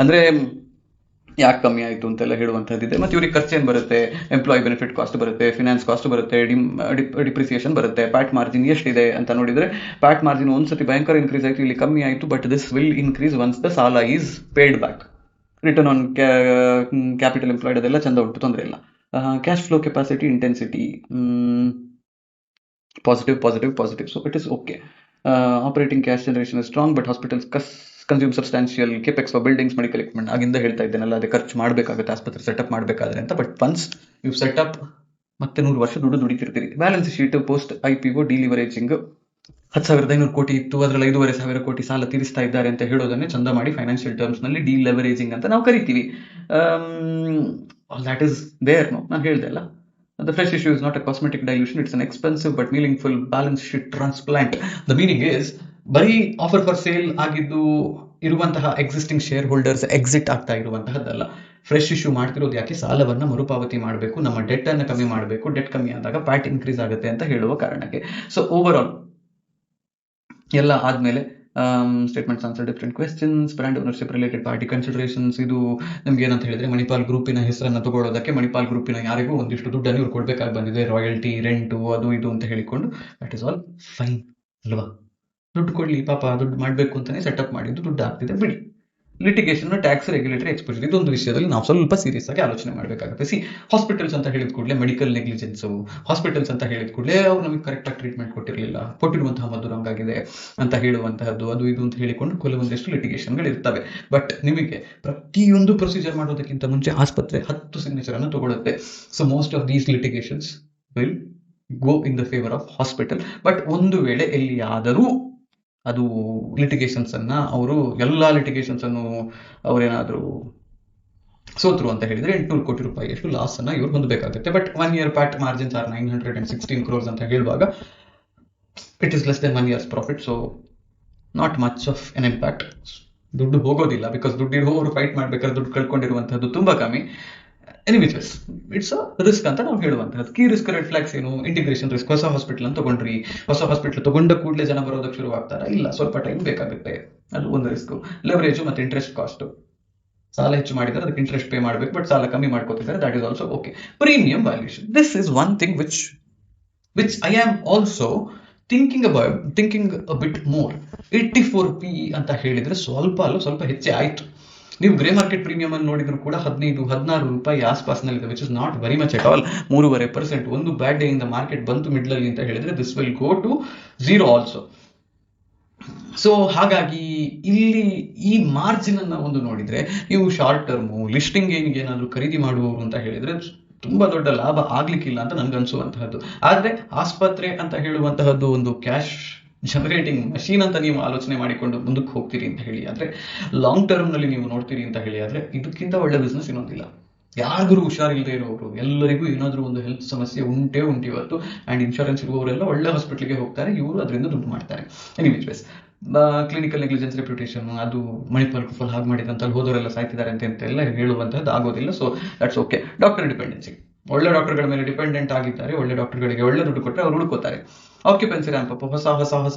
ಅಂದ್ರೆ ಯಾಕೆ ಕಮ್ಮಿ ಆಯಿತು ಅಂತೆಲ್ಲ ಹೇಳುವಂಥದ್ದಿದೆ. ಮತ್ತು ಇವ್ರಿಗೆ ಖರ್ಚೇನು ಬರುತ್ತೆ, ಎಂಪ್ಲಾಯ್ ಬೆನಿಫಿಟ್ ಕಾಸ್ಟ್ ಬರುತ್ತೆ, ಫಿನಾನ್ಸ್ ಕಾಸ್ಟ್ ಬರುತ್ತೆ, ಡಿಪ್ರಿಸಿಯೇಷನ್ ಬರುತ್ತೆ. ಪ್ಯಾಟ್ ಮಾರ್ಜಿನ್ ಎಷ್ಟಿದೆ ಅಂತ ನೋಡಿದರೆ, ಪ್ಯಾಟ್ ಮಾರ್ಜಿನ್ ಒಂದ್ಸತಿ ಭಯಂಕರ ಇನ್ಕ್ರೀಸ್ ಆಯಿತು, ಇಲ್ಲಿ ಕಮ್ಮಿ ಆಯಿತು. But this will increase once the ಸಾಲ is paid back. Return on capital employed ಅದೆಲ್ಲ ಚಂದ ಉಂಟು, ತೊಂದರೆ ಇಲ್ಲ. Cash flow capacity intensity positive, so it is okay. Operating cash generation is strong, but hospitals consume substantial capex for buildings, medical equipment. ಆಗಿಂದ ಹೇಳ್ತಾ ಇದ್ದೇನಲ್ಲ, ಅದೇ ಖರ್ಚು ಮಾಡಬೇಕಾಗುತ್ತೆ ಆಸ್ಪತ್ರೆ ಸೆಟಪ್ ಮಾಡಬೇಕಾದ್ರೆ ಅಂತ. ಬಟ್ ಒನ್ಸ್ ಯು ಸೆಟಪ್ ಮತ್ತೆ 100 ವರ್ಷ ದುಡಿತಿರ್ತೀರಿ. ಬ್ಯಾಲೆನ್ಸ್ ಶೀಟ್ ಪೋಸ್ಟ್ IPO ಡಿಲಿವರೇಜಿಂಗ್ 10,500 ಕೋಟಿ ಇತ್ತು, ಅದರಲ್ಲಿ 5,500 ಕೋಟಿ ಸಾಲ ತೀರಿಸ್ತಾ ಇದ್ದಾರೆ ಅಂತ ಹೇಳೋದನ್ನೇ ಚಂದ ಮಾಡಿ ಫೈನಾನ್ಷಿಯಲ್ ಟರ್ಮ್ಸ್ ನಲ್ಲಿ ಡಿಲೆವರೇಜಿಂಗ್ ಅಂತ ನಾವು ಕರಿತೀವಿ. That is there. ನಾನು ಹೇಳ್ದೆ ಅಲ್ಲ, the fresh issue is not a cosmetic dilution, it's an expensive but meaningful balance sheet transplant. The meaning is, ಬರೀ ಆಫರ್ ಫಾರ್ ಸೇಲ್ ಆಗಿದ್ದು ಇರುವಂತಹ ಎಕ್ಸಿಸ್ಟಿಂಗ್ ಶೇರ್ ಹೋಲ್ಡರ್ಸ್ ಎಕ್ಸಿಟ್ ಆಗ್ತಾ ಇರುವಂತಹದ್ದಲ್ಲ. ಫ್ರೆಶ್ ಇಶ್ಯೂ ಮಾಡ್ತಿರೋದು ಯಾಕೆ, ಸಾಲವನ್ನ ಮರುಪಾವತಿ ಮಾಡಬೇಕು, ನಮ್ಮ ಡೆಟ್ ಅನ್ನು ಕಮ್ಮಿ ಮಾಡಬೇಕು. ಡೆಟ್ ಕಮ್ಮಿ ಆದಾಗ ಪ್ಯಾಟ್ ಇನ್ಕ್ರೀಸ್ ಆಗುತ್ತೆ ಅಂತ ಹೇಳುವ ಕಾರಣಕ್ಕೆ. ಸೊ ಓವರ್ ಆಲ್ ಎಲ್ಲ ಆದ್ಮೇಲೆ statements answer different questions, brand ownership related party considerations. ಇದು ನಿಮ್ಗೆ ಏನಂತ ಹೇಳಿದ್ರೆ, ಮಣಿಪಾಲ್ ಗ್ರೂಪಿನ ಹೆಸರನ್ನು ತಗೊಳ್ಳೋದಕ್ಕೆ ಮಣಿಪಾಲ್ ಗ್ರೂಪಿನ ಯಾರಿಗೂ ಒಂದಿಷ್ಟು ದುಡ್ಡನ್ನು ಇವ್ರು ಕೊಡ್ಬೇಕಾಗಿ ಬಂದಿದೆ, ರಾಯಲ್ಟಿ, ರೆಂಟು, ಅದು ಇದು ಅಂತ ಹೇಳಿಕೊಂಡು. ದಟ್ ಇಸ್ ಆಲ್ ಫೈನ್ ಅಲ್ವಾ. ದುಡ್ಡು ಕೊಡ್ಲಿ ಪಾಪ, ದುಡ್ಡು ಮಾಡಬೇಕು ಅಂತಾನೆ ಸೆಟಪ್ ಮಾಡಿದ್ದು, ದುಡ್ಡು ಆಗ್ತಿದೆ ಬಿಡಿ. ಲಿಟಿಗೇಷನ್, ಟ್ಯಾಕ್ಸ್, ರೆಗ್ಯುಲೇಟರಿ ಎಕ್ಸ್ಪೋಜರ್, ಇದೊಂದು ವಿಷಯದಲ್ಲಿ ನಾವು ಸ್ವಲ್ಪ ಸೀರಿಯಸ್ ಆಗಿ ಆಲೋಚನೆ ಮಾಡಬೇಕಾಗುತ್ತೆ. ಹಾಸ್ಪಿಟಲ್ಸ್ ಅಂತ ಹೇಳಿದ ಕೂಡಲೇ ಮೆಡಿಕಲ್ ನೆಗ್ಲಿಜೆನ್ಸು, ಹಾಸ್ಪಿಟಲ್ಸ್ ಅಂತ ಹೇಳಿದ ಕೂಡಲೇ ಅವ್ರು ನಮಗೆ ಕರೆಕ್ಟಾಗಿ ಟ್ರೀಟ್ಮೆಂಟ್ ಕೊಟ್ಟಿರಲಿಲ್ಲ, ಕೊಟ್ಟಿರುವಂತಹ ಮದ್ದು ರಾಂಗ್ ಆಗಿದೆ ಅಂತ ಹೇಳುವಂತಹದ್ದು, ಅದು ಇದು ಅಂತ ಹೇಳಿಕೊಂಡು ಕೆಲವೊಂದಿಷ್ಟು ಲಿಟಿಗೇಷನ್ಗಳು ಇರ್ತವೆ. ಬಟ್ ನಿಮಗೆ ಪ್ರತಿಯೊಂದು ಪ್ರೊಸೀಜರ್ ಮಾಡೋದಕ್ಕಿಂತ ಮುಂಚೆ ಆಸ್ಪತ್ರೆ 10 ಸಿಗ್ನೇಚರ್ ಅನ್ನು ತಗೊಳುತ್ತೆ. So most of these litigations will go in the favour of hospital. But ಒಂದು ವೇಳೆ ಎಲ್ಲಿಯಾದರೂ ಅದು ಲಿಟಿಗೇಷನ್ಸ್ ಅನ್ನ ಎಲ್ಲಾ ಲಿಟಿಗೇಷನ್ಸ್ ಅನ್ನು ಅವರೇನಾದ್ರೂ ಸೋತ್ರು ಅಂತ ಹೇಳಿದ್ರೆ 800 ಕೋಟಿ ರೂಪಾಯಿಯಷ್ಟು ಲಾಸ್ ಅನ್ನ ಇವ್ರು ಹೊಂದಬೇಕಾಗುತ್ತೆ. But 1 year PAT margins are 916 crores ಅಂತ ಹೇಳುವಾಗ it is less than 1 year's profit. So not much of an impact. ದುಡ್ಡು ಹೋಗೋದಿಲ್ಲ, ಬಿಕಾಸ್ ದುಡ್ಡು ಇರುವವರು ಫೈಟ್ ಮಾಡ್ಬೇಕಾದ್ರೆ ದುಡ್ಡು ಕಳ್ಕೊಂಡಿರುವಂತಹದ್ದು ತುಂಬಾ ಕಮ್ಮಿ. ಎನಿವೇಸ್, ಇಟ್ಸ್ ಅ ರಿಸ್ಕ್ ಅಂತ ನಾವು ಹೇಳುವಂತಹದ್ದು. ಕೀ ರಿಸ್ಕ್, ರೆಡ್ ಫ್ಲಾಗ್ಸ್ ಏನು? Integration risk. ಹೊಸ ಹಾಸ್ಪಿಟಲ್ ಅಂತ ತಗೊಂಡ್ರಿ, ಹೊಸ ಹಾಸ್ಪಿಟಲ್ ತಗೊಂಡ ಕೂಡಲೇ ಜನ ಬರೋದಕ್ಕೆ ಶುರುವಾಗ್ತಾರ? ಇಲ್ಲ, ಸ್ವಲ್ಪ ಟೈಮ್ ಬೇಕಾಗುತ್ತೆ, ಅದು ಒಂದು ರಿಸ್ಕ್. ಲೆವರೇಜ್ ಮತ್ತೆ ಇಂಟ್ರೆಸ್ಟ್ ಕಾಸ್ಟ್, ಸಾಲ ಹೆಚ್ಚು ಮಾಡಿದರೆ ಅದಕ್ಕೆ ಇಂಟ್ರೆಸ್ಟ್ ಪೇ ಮಾಡಬೇಕು, ಬಟ್ ಸಾಲ ಕಮ್ಮಿ ಮಾಡ್ಕೋತಿದ್ದಾರೆ, that is also okay. Premium valuation, this is one thing which I am also thinking a bit more. 84 PE ಅಂತ ಹೇಳಿದ್ರೆ ಸ್ವಲ್ಪ ಹೆಚ್ಚೇ ಆಯ್ತು. ನೀವು ಗ್ರೇ ಮಾರ್ಕೆಟ್ ಪ್ರೀಮಿಯಂ ಅನ್ನು ನೋಡಿದ್ರು ಕೂಡ 15-16 ರೂಪಾಯಿ ಆಸ್ಪಾಸ್ನಲ್ಲಿದೆ, which is not very much at all. 3.5%. ಒಂದು ಬ್ಯಾಡ್ ಡೇ ಇಂದ ಮಾರ್ಕೆಟ್ ಬಂತು ಮಿಡ್ಲ್ ಅಲ್ಲಿ ಅಂತ ಹೇಳಿದ್ರೆ this will go to 0 also. So ಹಾಗಾಗಿ ಇಲ್ಲಿ ಈ ಮಾರ್ಜಿನ್ ಅನ್ನ ಒಂದು ನೋಡಿದ್ರೆ, ನೀವು ಶಾರ್ಟ್ ಟರ್ಮು ಲಿಸ್ಟಿಂಗ್ ಗೇನ್ಗೆ ಏನಾದ್ರು ಖರೀದಿ ಮಾಡುವವರು ಅಂತ ಹೇಳಿದ್ರೆ ತುಂಬಾ ದೊಡ್ಡ ಲಾಭ ಆಗ್ಲಿಕ್ಕಿಲ್ಲ ಅಂತ ನನ್ಗನ್ಸುವಂತಹದ್ದು. ಆದ್ರೆ ಆಸ್ಪತ್ರೆ ಅಂತ ಹೇಳುವಂತಹದ್ದು ಒಂದು ಕ್ಯಾಶ್ ಜನರೇಟಿಂಗ್ ಮಷೀನ್ ಅಂತ ನೀವು ಆಲೋಚನೆ ಮಾಡಿಕೊಂಡು ಮುಂದಕ್ಕೆ ಹೋಗ್ತೀರಿ ಅಂತ ಹೇಳಿ ಆದ್ರೆ, ಲಾಂಗ್ ಟರ್ಮ್ ನಲ್ಲಿ ನೀವು ನೋಡ್ತೀರಿ ಅಂತ ಹೇಳಿ ಆದ್ರೆ, ಇದಕ್ಕಿಂತ ಒಳ್ಳೆ ಬಿಸ್ನೆಸ್ ಇನ್ನೊಂದಿಲ್ಲ. ಯಾರಿಗೂ ಹುಷಾರಿಲ್ಲದೆ ಇರೋರು, ಎಲ್ಲರಿಗೂ ಏನಾದ್ರೂ ಒಂದು ಹೆಲ್ತ್ ಸಮಸ್ಯೆ ಉಂಟು ಇವತ್ತು. ಅಂಡ್ ಇನ್ಶೂರೆನ್ಸ್ ಇರುವವರೆಲ್ಲ ಒಳ್ಳೆ ಹಾಸ್ಪಿಟಲ್ಗೆ ಹೋಗ್ತಾರೆ, ಇವರು ಅದರಿಂದ ದುಡ್ಡು ಮಾಡ್ತಾರೆ. ಎನಿವೇಸ್, ಕ್ಲಿನಿಕಲ್ ನೆಗ್ಲಿಜೆನ್ಸ್ ರೆಪ್ಯುಟೇಷನ್, ಅದು ಮಣಿಪಾಲ್ ಕುಫಲ್ ಹಾಗೆ ಮಾಡಿದೆ ಅಂತ ಅಲ್ಲಿ ಹೋದವರೆಲ್ಲ ಸಾಯ್ತಿದ್ದಾರೆ ಅಂತೆಲ್ಲ ಹೇಳುವಂತಹದ್ದು ಆಗೋದಿಲ್ಲ. So that's okay. Doctor dependency, ಒಳ್ಳೆ ಡಾಕ್ಟರ್ಗಳ ಮೇಲೆ ಡಿಪೆಂಡೆಂಟ್ ಆಗಿದ್ದಾರೆ, ಒಳ್ಳೆ ಡಾಕ್ಟರ್ಗಳಿಗೆ ಒಳ್ಳೆ ದುಡ್ಡು ಕೊಟ್ಟರೆ ಅವ್ರು ಉಳ್ಕೋತಾರೆ. ಆಕ್ಯುಪೆನ್ಸಿ ರ್ಯಾಂಪ್ ಅಪ್, ಹೊಸ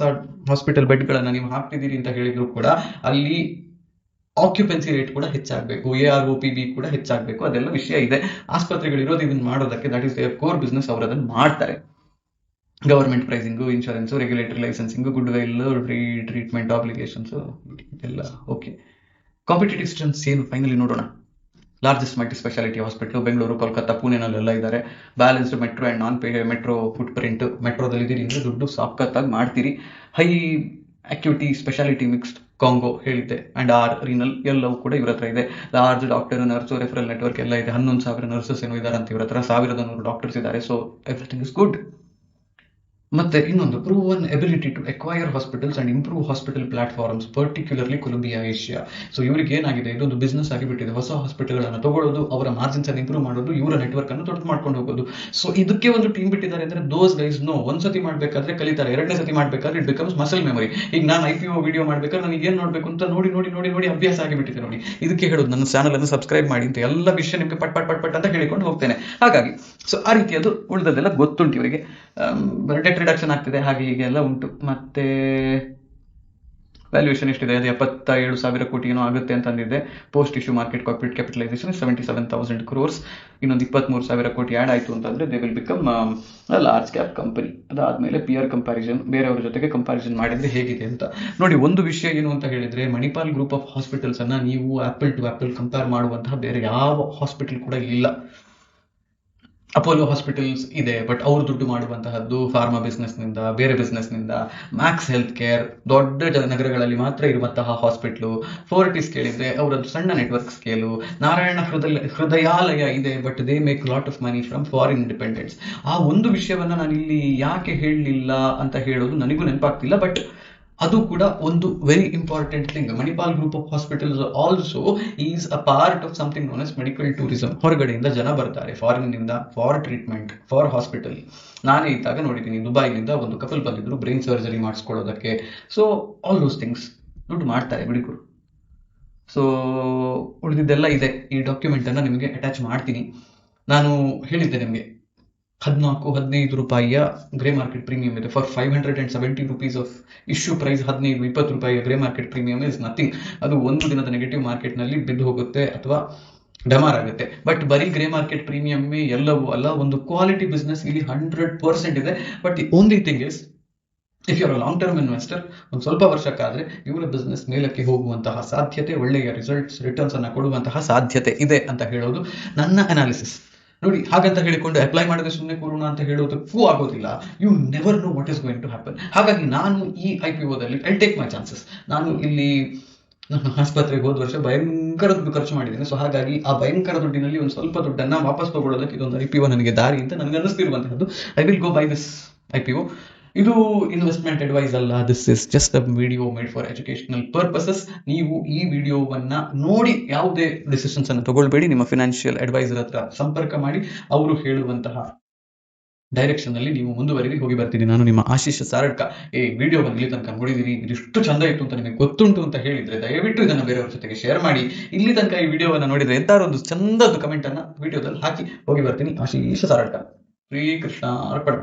ಹಾಸ್ಪಿಟಲ್ ಬೆಡ್ಗಳನ್ನ ನೀವು ಹಾಕ್ತಿದ್ದೀರಿ ಅಂತ ಹೇಳಿದ್ರು ಕೂಡ ಅಲ್ಲಿ ಆಕ್ಯುಪೆನ್ಸಿ ರೇಟ್ ಕೂಡ ಹೆಚ್ಚಾಗಬೇಕು, AROPB ಕೂಡ ಹೆಚ್ಚಾಗಬೇಕು, ಅದೆಲ್ಲ ವಿಷಯ ಇದೆ. ಆಸ್ಪತ್ರೆಗಳು ಇರೋದು ಇದನ್ನ ಮಾಡೋದಕ್ಕೆ, that is their core business, ಅವರು ಅದನ್ನು ಮಾಡ್ತಾರೆ. Government pricing, insurance, regulatory licensing, good while, treatment obligations ಎಲ್ಲ ಓಕೆ. ಕಾಂಪಿಟೇಟಿವ್ ಸ್ಟ್ರೆಂತ್ಸ್ ಏನು ಫೈನಲಿ ನೋಡೋಣ. Largest multi specialty hospital Bengaluru, Kolkata, ಪುಣೆನಲ್ಲೆಲ್ಲ ಇದ್ದಾರೆ. Balanced metro and non metro footprint. ಮೆಟ್ರೋದಲ್ಲಿ ಇದ್ದೀರಿ ಅಂದರೆ ದುಡ್ಡು ಸಾಕತ್ತಾಗಿ ಮಾಡ್ತೀರಿ. ಹೈ ಅಕ್ಯೂಟಿ ಸ್ಪೆಷಾಲಿಟಿ ಮಿಕ್ಸ್ಡ್ ಕಾಂಗೋ ಹೇಳಿದ್ದೆ, ಅಂಡ್ ರೀನಲ್ ಎಲ್ಲವೂ ಕೂಡ ಇವ್ರ ಹತ್ರ ಇದೆ. Large doctor, nurse, referral network ಎಲ್ಲ ಇದೆ. 11,000 ನರ್ಸಸ್ ಏನೋ ಇದ್ದಾರೆ ಅಂತ ಇವ್ರ ಹತ್ರ, 1,100 ಡಾಕ್ಟರ್ಸ್ ಇದ್ದಾರೆ. So everything is good. ಮತ್ತೆ ಇನ್ನೊಂದು, proven ability to acquire hospitals and improve hospital platforms, particularly Colombia Asia. So ಇವ್ರಿಗೆ ಏನಾಗಿದೆ, ಇದೊಂದು ಬಿಸ್ನೆಸ್ ಆಗಿಬಿಟ್ಟಿದೆ. ಹೊಸ ಹಾಸ್ಪಿಟಲ್ಗಳನ್ನು ತಗೊಳ್ಳೋದು, ಅವರ ಮಾರ್ಜಿನ್ಸ್ ಅನ್ನು ಇಂಪ್ರೂವ್ ಮಾಡೋದು, ಇವರ ನೆಟ್ವರ್ಕ್ ಅನ್ನು ದೊಡ್ಡ ಮಾಡ್ಕೊಂಡು ಹೋಗೋದು. ಸೊ ಇದಕ್ಕೆ ಒಂದು ಟೀಮ್ ಬಿಟ್ಟಿದ್ದಾರೆ ಅಂದ್ರೆ ದೋಸ್ ಗೈಸ್ ನೋ, ಒಂದ್ಸತಿ ಮಾಡ್ಬೇಕಾದ್ರೆ ಕಲಿತಾರೆ, ಎರಡನೇ ಸತಿ ಮಾಡ್ಬೇಕಾದ್ರೆ ಇಟ್ ಬಿಕಮ್ಸ್ ಮಸಲ್ ಮೆಮರಿ. ಈಗ ನಾನು IPO ವಿಡಿಯೋ ಮಾಡ್ಬೇಕಾದ್ರೆ ನನಗೆ ಏನ್ ನೋಡ್ಬೇಕು ಅಂತ ನೋಡಿ ನೋಡಿ ನೋಡಿ ನೋಡಿ ಅಭ್ಯಾಸ ಆಗಿಬಿಟ್ಟಿದೆ. ನೋಡಿ, ಇದಕ್ಕೆ ಹೇಳೋದು ನನ್ನ ಚಾನಲ್ ಅನ್ನು ಸಬ್ಸ್ಕ್ರೈಬ್ ಮಾಡಿ ಅಂತ ಎಲ್ಲ ವಿಷಯ ನಿಮಗೆ ಪಟ್ ಪಟ್ ಪಟ್ ಪಟ್ ಅಂತ ಹೇಳಿಕೊಂಡು ಹೋಗ್ತೇನೆ. ಹಾಗಾಗಿ ಸೊ ಆ ರೀತಿಯದು ಉಳಿದದೆಲ್ಲ ಗೊತ್ತುಂಟು ಇವರಿಗೆ. ಡೆಟ್ ರಿಡಕ್ಷನ್ ಆಗ್ತಿದೆ, ಹಾಗೆ ಹೀಗೆ ಎಲ್ಲ ಉಂಟು. ಮತ್ತೆ ವ್ಯಾಲ್ಯೂಯೇಷನ್ ಎಷ್ಟಿದೆ, ಅದು 77,000 ಕೋಟಿ ಏನೋ ಆಗುತ್ತೆ ಅಂತ ಅಂದಿದೆ. Post issue market capitalisation 77,000 crores. ಇನ್ನೊಂದು 23,000 ಕೋಟಿ ಆ್ಯಡ್ ಆಯಿತು ಅಂತಂದ್ರೆ they will become large cap company. ಅದಾದ್ಮೇಲೆ ಪಿಯರ್ ಕಂಪ್ಯಾರಿಸನ್, ಬೇರೆಯವ್ರ ಜೊತೆಗೆ ಕಂಪ್ಯಾರಿಸನ್ ಮಾಡಿದ್ರೆ ಹೇಗಿದೆ ಅಂತ ನೋಡಿ. ಒಂದು ವಿಷಯ ಏನು ಅಂತ ಹೇಳಿದ್ರೆ, ಮಣಿಪಾಲ್ ಗ್ರೂಪ್ ಆಫ್ ಹಾಸ್ಪಿಟಲ್ಸ್ ಅನ್ನ ನೀವು ಆಪಲ್ ಟು ಆಪಲ್ ಕಂಪೇರ್ ಮಾಡುವಂತಹ ಬೇರೆ ಯಾವ ಹಾಸ್ಪಿಟಲ್ ಕೂಡ ಇಲ್ಲ. ಅಪೋಲೋ ಹಾಸ್ಪಿಟಲ್ಸ್ ಇದೆ, ಬಟ್ ಅವ್ರು ದುಡ್ಡು ಮಾಡುವಂತಹದ್ದು ಫಾರ್ಮಾ ಬಿಸ್ನೆಸ್ನಿಂದ, ಬೇರೆ ಬಿಸ್ನೆಸ್ನಿಂದ. ಮ್ಯಾಕ್ಸ್ ಹೆಲ್ತ್ ಕೇರ್ ದೊಡ್ಡ ನಗರಗಳಲ್ಲಿ ಮಾತ್ರ ಇರುವಂತಹ ಹಾಸ್ಪಿಟ್ಲು. ಫೋರ್ಟಿಸ್ ಕೇಳಿದ್ರೆ ಅವರದ್ದು ಸಣ್ಣ ನೆಟ್ವರ್ಕ್ ಸ್ಕೇಲು. ನಾರಾಯಣ ಹೃದಯಾಲಯ ಇದೆ, but they make lot of money from foreign dependents. ಆ ಒಂದು ವಿಷಯವನ್ನ ನಾನು ಇಲ್ಲಿ ಯಾಕೆ ಹೇಳಲಿಲ್ಲ ಅಂತ ಹೇಳೋದು ನನಗೂ ನೆನಪಾಗ್ತಿಲ್ಲ, ಬಟ್ ಅದು ಕೂಡ ಒಂದು very important thing. Manipal group of hospitals also is a part of something known as medical tourism. ಹೊರಗಡೆಯಿಂದ ಜನ ಬರ್ತಾರೆ ಫಾರಿನ್ನಿಂದ ಫಾರ್ ಟ್ರೀಟ್ಮೆಂಟ್, ಫಾರ್ ಹಾಸ್ಪಿಟಲ್. ನಾನೇ ಇದ್ದಾಗ ನೋಡಿದ್ದೀನಿ, ದುಬೈನಿಂದ ಒಂದು ಕಪಲ್ ಬಂದಿದ್ರು ಬ್ರೈನ್ ಸರ್ಜರಿ ಮಾಡಿಸ್ಕೊಳ್ಳೋದಕ್ಕೆ. ಸೊ ಆಲ್ ದೋಸ್ ಥಿಂಗ್ಸ್ ದುಡ್ಡು ಮಾಡ್ತಾರೆ ಬಿಡಿಕರು. ಸೊ ಉಳಿದಿದ್ದೆಲ್ಲ ಇದೆ. ಈ ಡಾಕ್ಯುಮೆಂಟ್ ಅನ್ನ ನಿಮಗೆ ಅಟ್ಯಾಚ್ ಮಾಡ್ತೀನಿ. ನಾನು ಹೇಳಿದ್ದೆ ನಿಮಗೆ 14-15 ರೂಪಾಯಿಯ ಗ್ರೇ ಮಾರ್ಕೆಟ್ ಪ್ರೀಮಿಯಂ ಇದೆ for 570 rupees of issue price. 15-20 ರೂಪಾಯಿಯ grey market premium is nothing. ಅದು ಒಂದು ದಿನದ ನೆಗೆಟಿವ್ ಮಾರ್ಕೆಟ್ನಲ್ಲಿ ಬಿದ್ದು ಹೋಗುತ್ತೆ ಅಥವಾ ಡಮಾರ್ ಆಗುತ್ತೆ. ಬಟ್ ಬರೀ ಗ್ರೇ ಮಾರ್ಕೆಟ್ ಪ್ರೀಮಿಯಮ್ಮೇ ಎಲ್ಲವೂ ಅಲ್ಲ, ಒಂದು ಕ್ವಾಲಿಟಿ ಬಿಸ್ನೆಸ್ ಇಲ್ಲಿ 100% ಇದೆ. But the only thing is, if you are a long term investor, ಒಂದು ಸ್ವಲ್ಪ ವರ್ಷಕ್ಕಾದ್ರೆ ಇವರ ಬಿಸ್ನೆಸ್ ಮೇಲಕ್ಕೆ ಹೋಗುವಂತಹ ಸಾಧ್ಯತೆ, ಒಳ್ಳೆಯ ರಿಟರ್ನ್ಸ್ ಅನ್ನ ಕೊಡುವಂತಹ ಸಾಧ್ಯತೆ ಇದೆ ಅಂತ ಹೇಳೋದು ನನ್ನ ಅನಾಲಿಸಿಸ್. ನೋಡಿ, ಹಾಗಂತ ಹೇಳಿಕೊಂಡು ಅಪ್ಲೈ ಮಾಡಿದ್ರೆ ಸುಮ್ಮನೆ ಕೊರೋನಾ ಅಂತ ಹೇಳೋದಕ್ಕೂ ಆಗೋದಿಲ್ಲ. You never know what is going to happen. ಹಾಗಾಗಿ ನಾನು ಈ IPOದಲ್ಲಿ ಐ ಟೇಕ್ ಮೈ ಚಾನ್ಸಸ್. ನಾನು ಇಲ್ಲಿ ನನ್ನ ಆಸ್ಪತ್ರೆಗೆ ಹೋದ ವರ್ಷ ಭಯಂಕರ ದುಡ್ಡು ಖರ್ಚು ಮಾಡಿದ್ದೇನೆ. ಸೊ ಹಾಗಾಗಿ ಆ ಭಯಂಕರ ದುಡ್ಡಿನಲ್ಲಿ ಒಂದು ಸ್ವಲ್ಪ ದುಡ್ಡನ್ನ ವಾಪಸ್ ತಗೊಳ್ಳೋದಕ್ಕೆ ಇದೊಂದು IPO ನನಗೆ ದಾರಿ ಅಂತ ನನಗೆ ಅನ್ನಿಸ್ತಿರುವಂತಹದ್ದು. I will go by this IPO. ಇದು ಇನ್ವೆಸ್ಟ್ಮೆಂಟ್ ಅಡ್ವೈಸ್ ಅಲ್ಲ, this is just a video made for educational purposes. ನೀವು ಈ ವಿಡಿಯೋವನ್ನ ನೋಡಿ ಯಾವುದೇ ಡಿಸಿಷನ್ಸ್ ಅನ್ನು ತಗೊಳ್ಬೇಡಿ. ನಿಮ್ಮ ಫಿನಾನ್ಷಿಯಲ್ ಅಡ್ವೈಸರ್ ಹತ್ರ ಸಂಪರ್ಕ ಮಾಡಿ, ಅವರು ಹೇಳುವಂತಹ ಡೈರೆಕ್ಷನ್ ಅಲ್ಲಿ ನೀವು ಮುಂದುವರೆದು ಹೋಗಿ ಬರ್ತೀನಿ. ನಾನು ನಿಮ್ಮ ಆಶೀಶ್ ಸಾರಡ್ಕ. ಈ ವಿಡಿಯೋವನ್ನು ಇಲ್ಲಿ ತನಕ ನೋಡಿದಿರಿ, ಇದಿಷ್ಟು ಚಂದ ಇತ್ತು ಅಂತ ನಿಮಗೆ ಗೊತ್ತುಂಟು ಅಂತ ಹೇಳಿದ್ರೆ ದಯವಿಟ್ಟು ಇದನ್ನು ಬೇರೆಯವ್ರ ಜೊತೆಗೆ ಶೇರ್ ಮಾಡಿ. ಇಲ್ಲಿ ತನಕ ಈ ವಿಡಿಯೋವನ್ನು ನೋಡಿದ್ರೆ ಎಂತಾರು ಒಂದು ಚಂದದ ಕಮೆಂಟ್ ಅನ್ನ ವಿಡಿಯೋದಲ್ಲಿ ಹಾಕಿ ಹೋಗಿ ಬರ್ತೀನಿ. ಆಶೀಶ್ ಸಾರಡ್ಕ. ಶ್ರೀ ಕೃಷ್ಣ ಅರ್ಪಣ.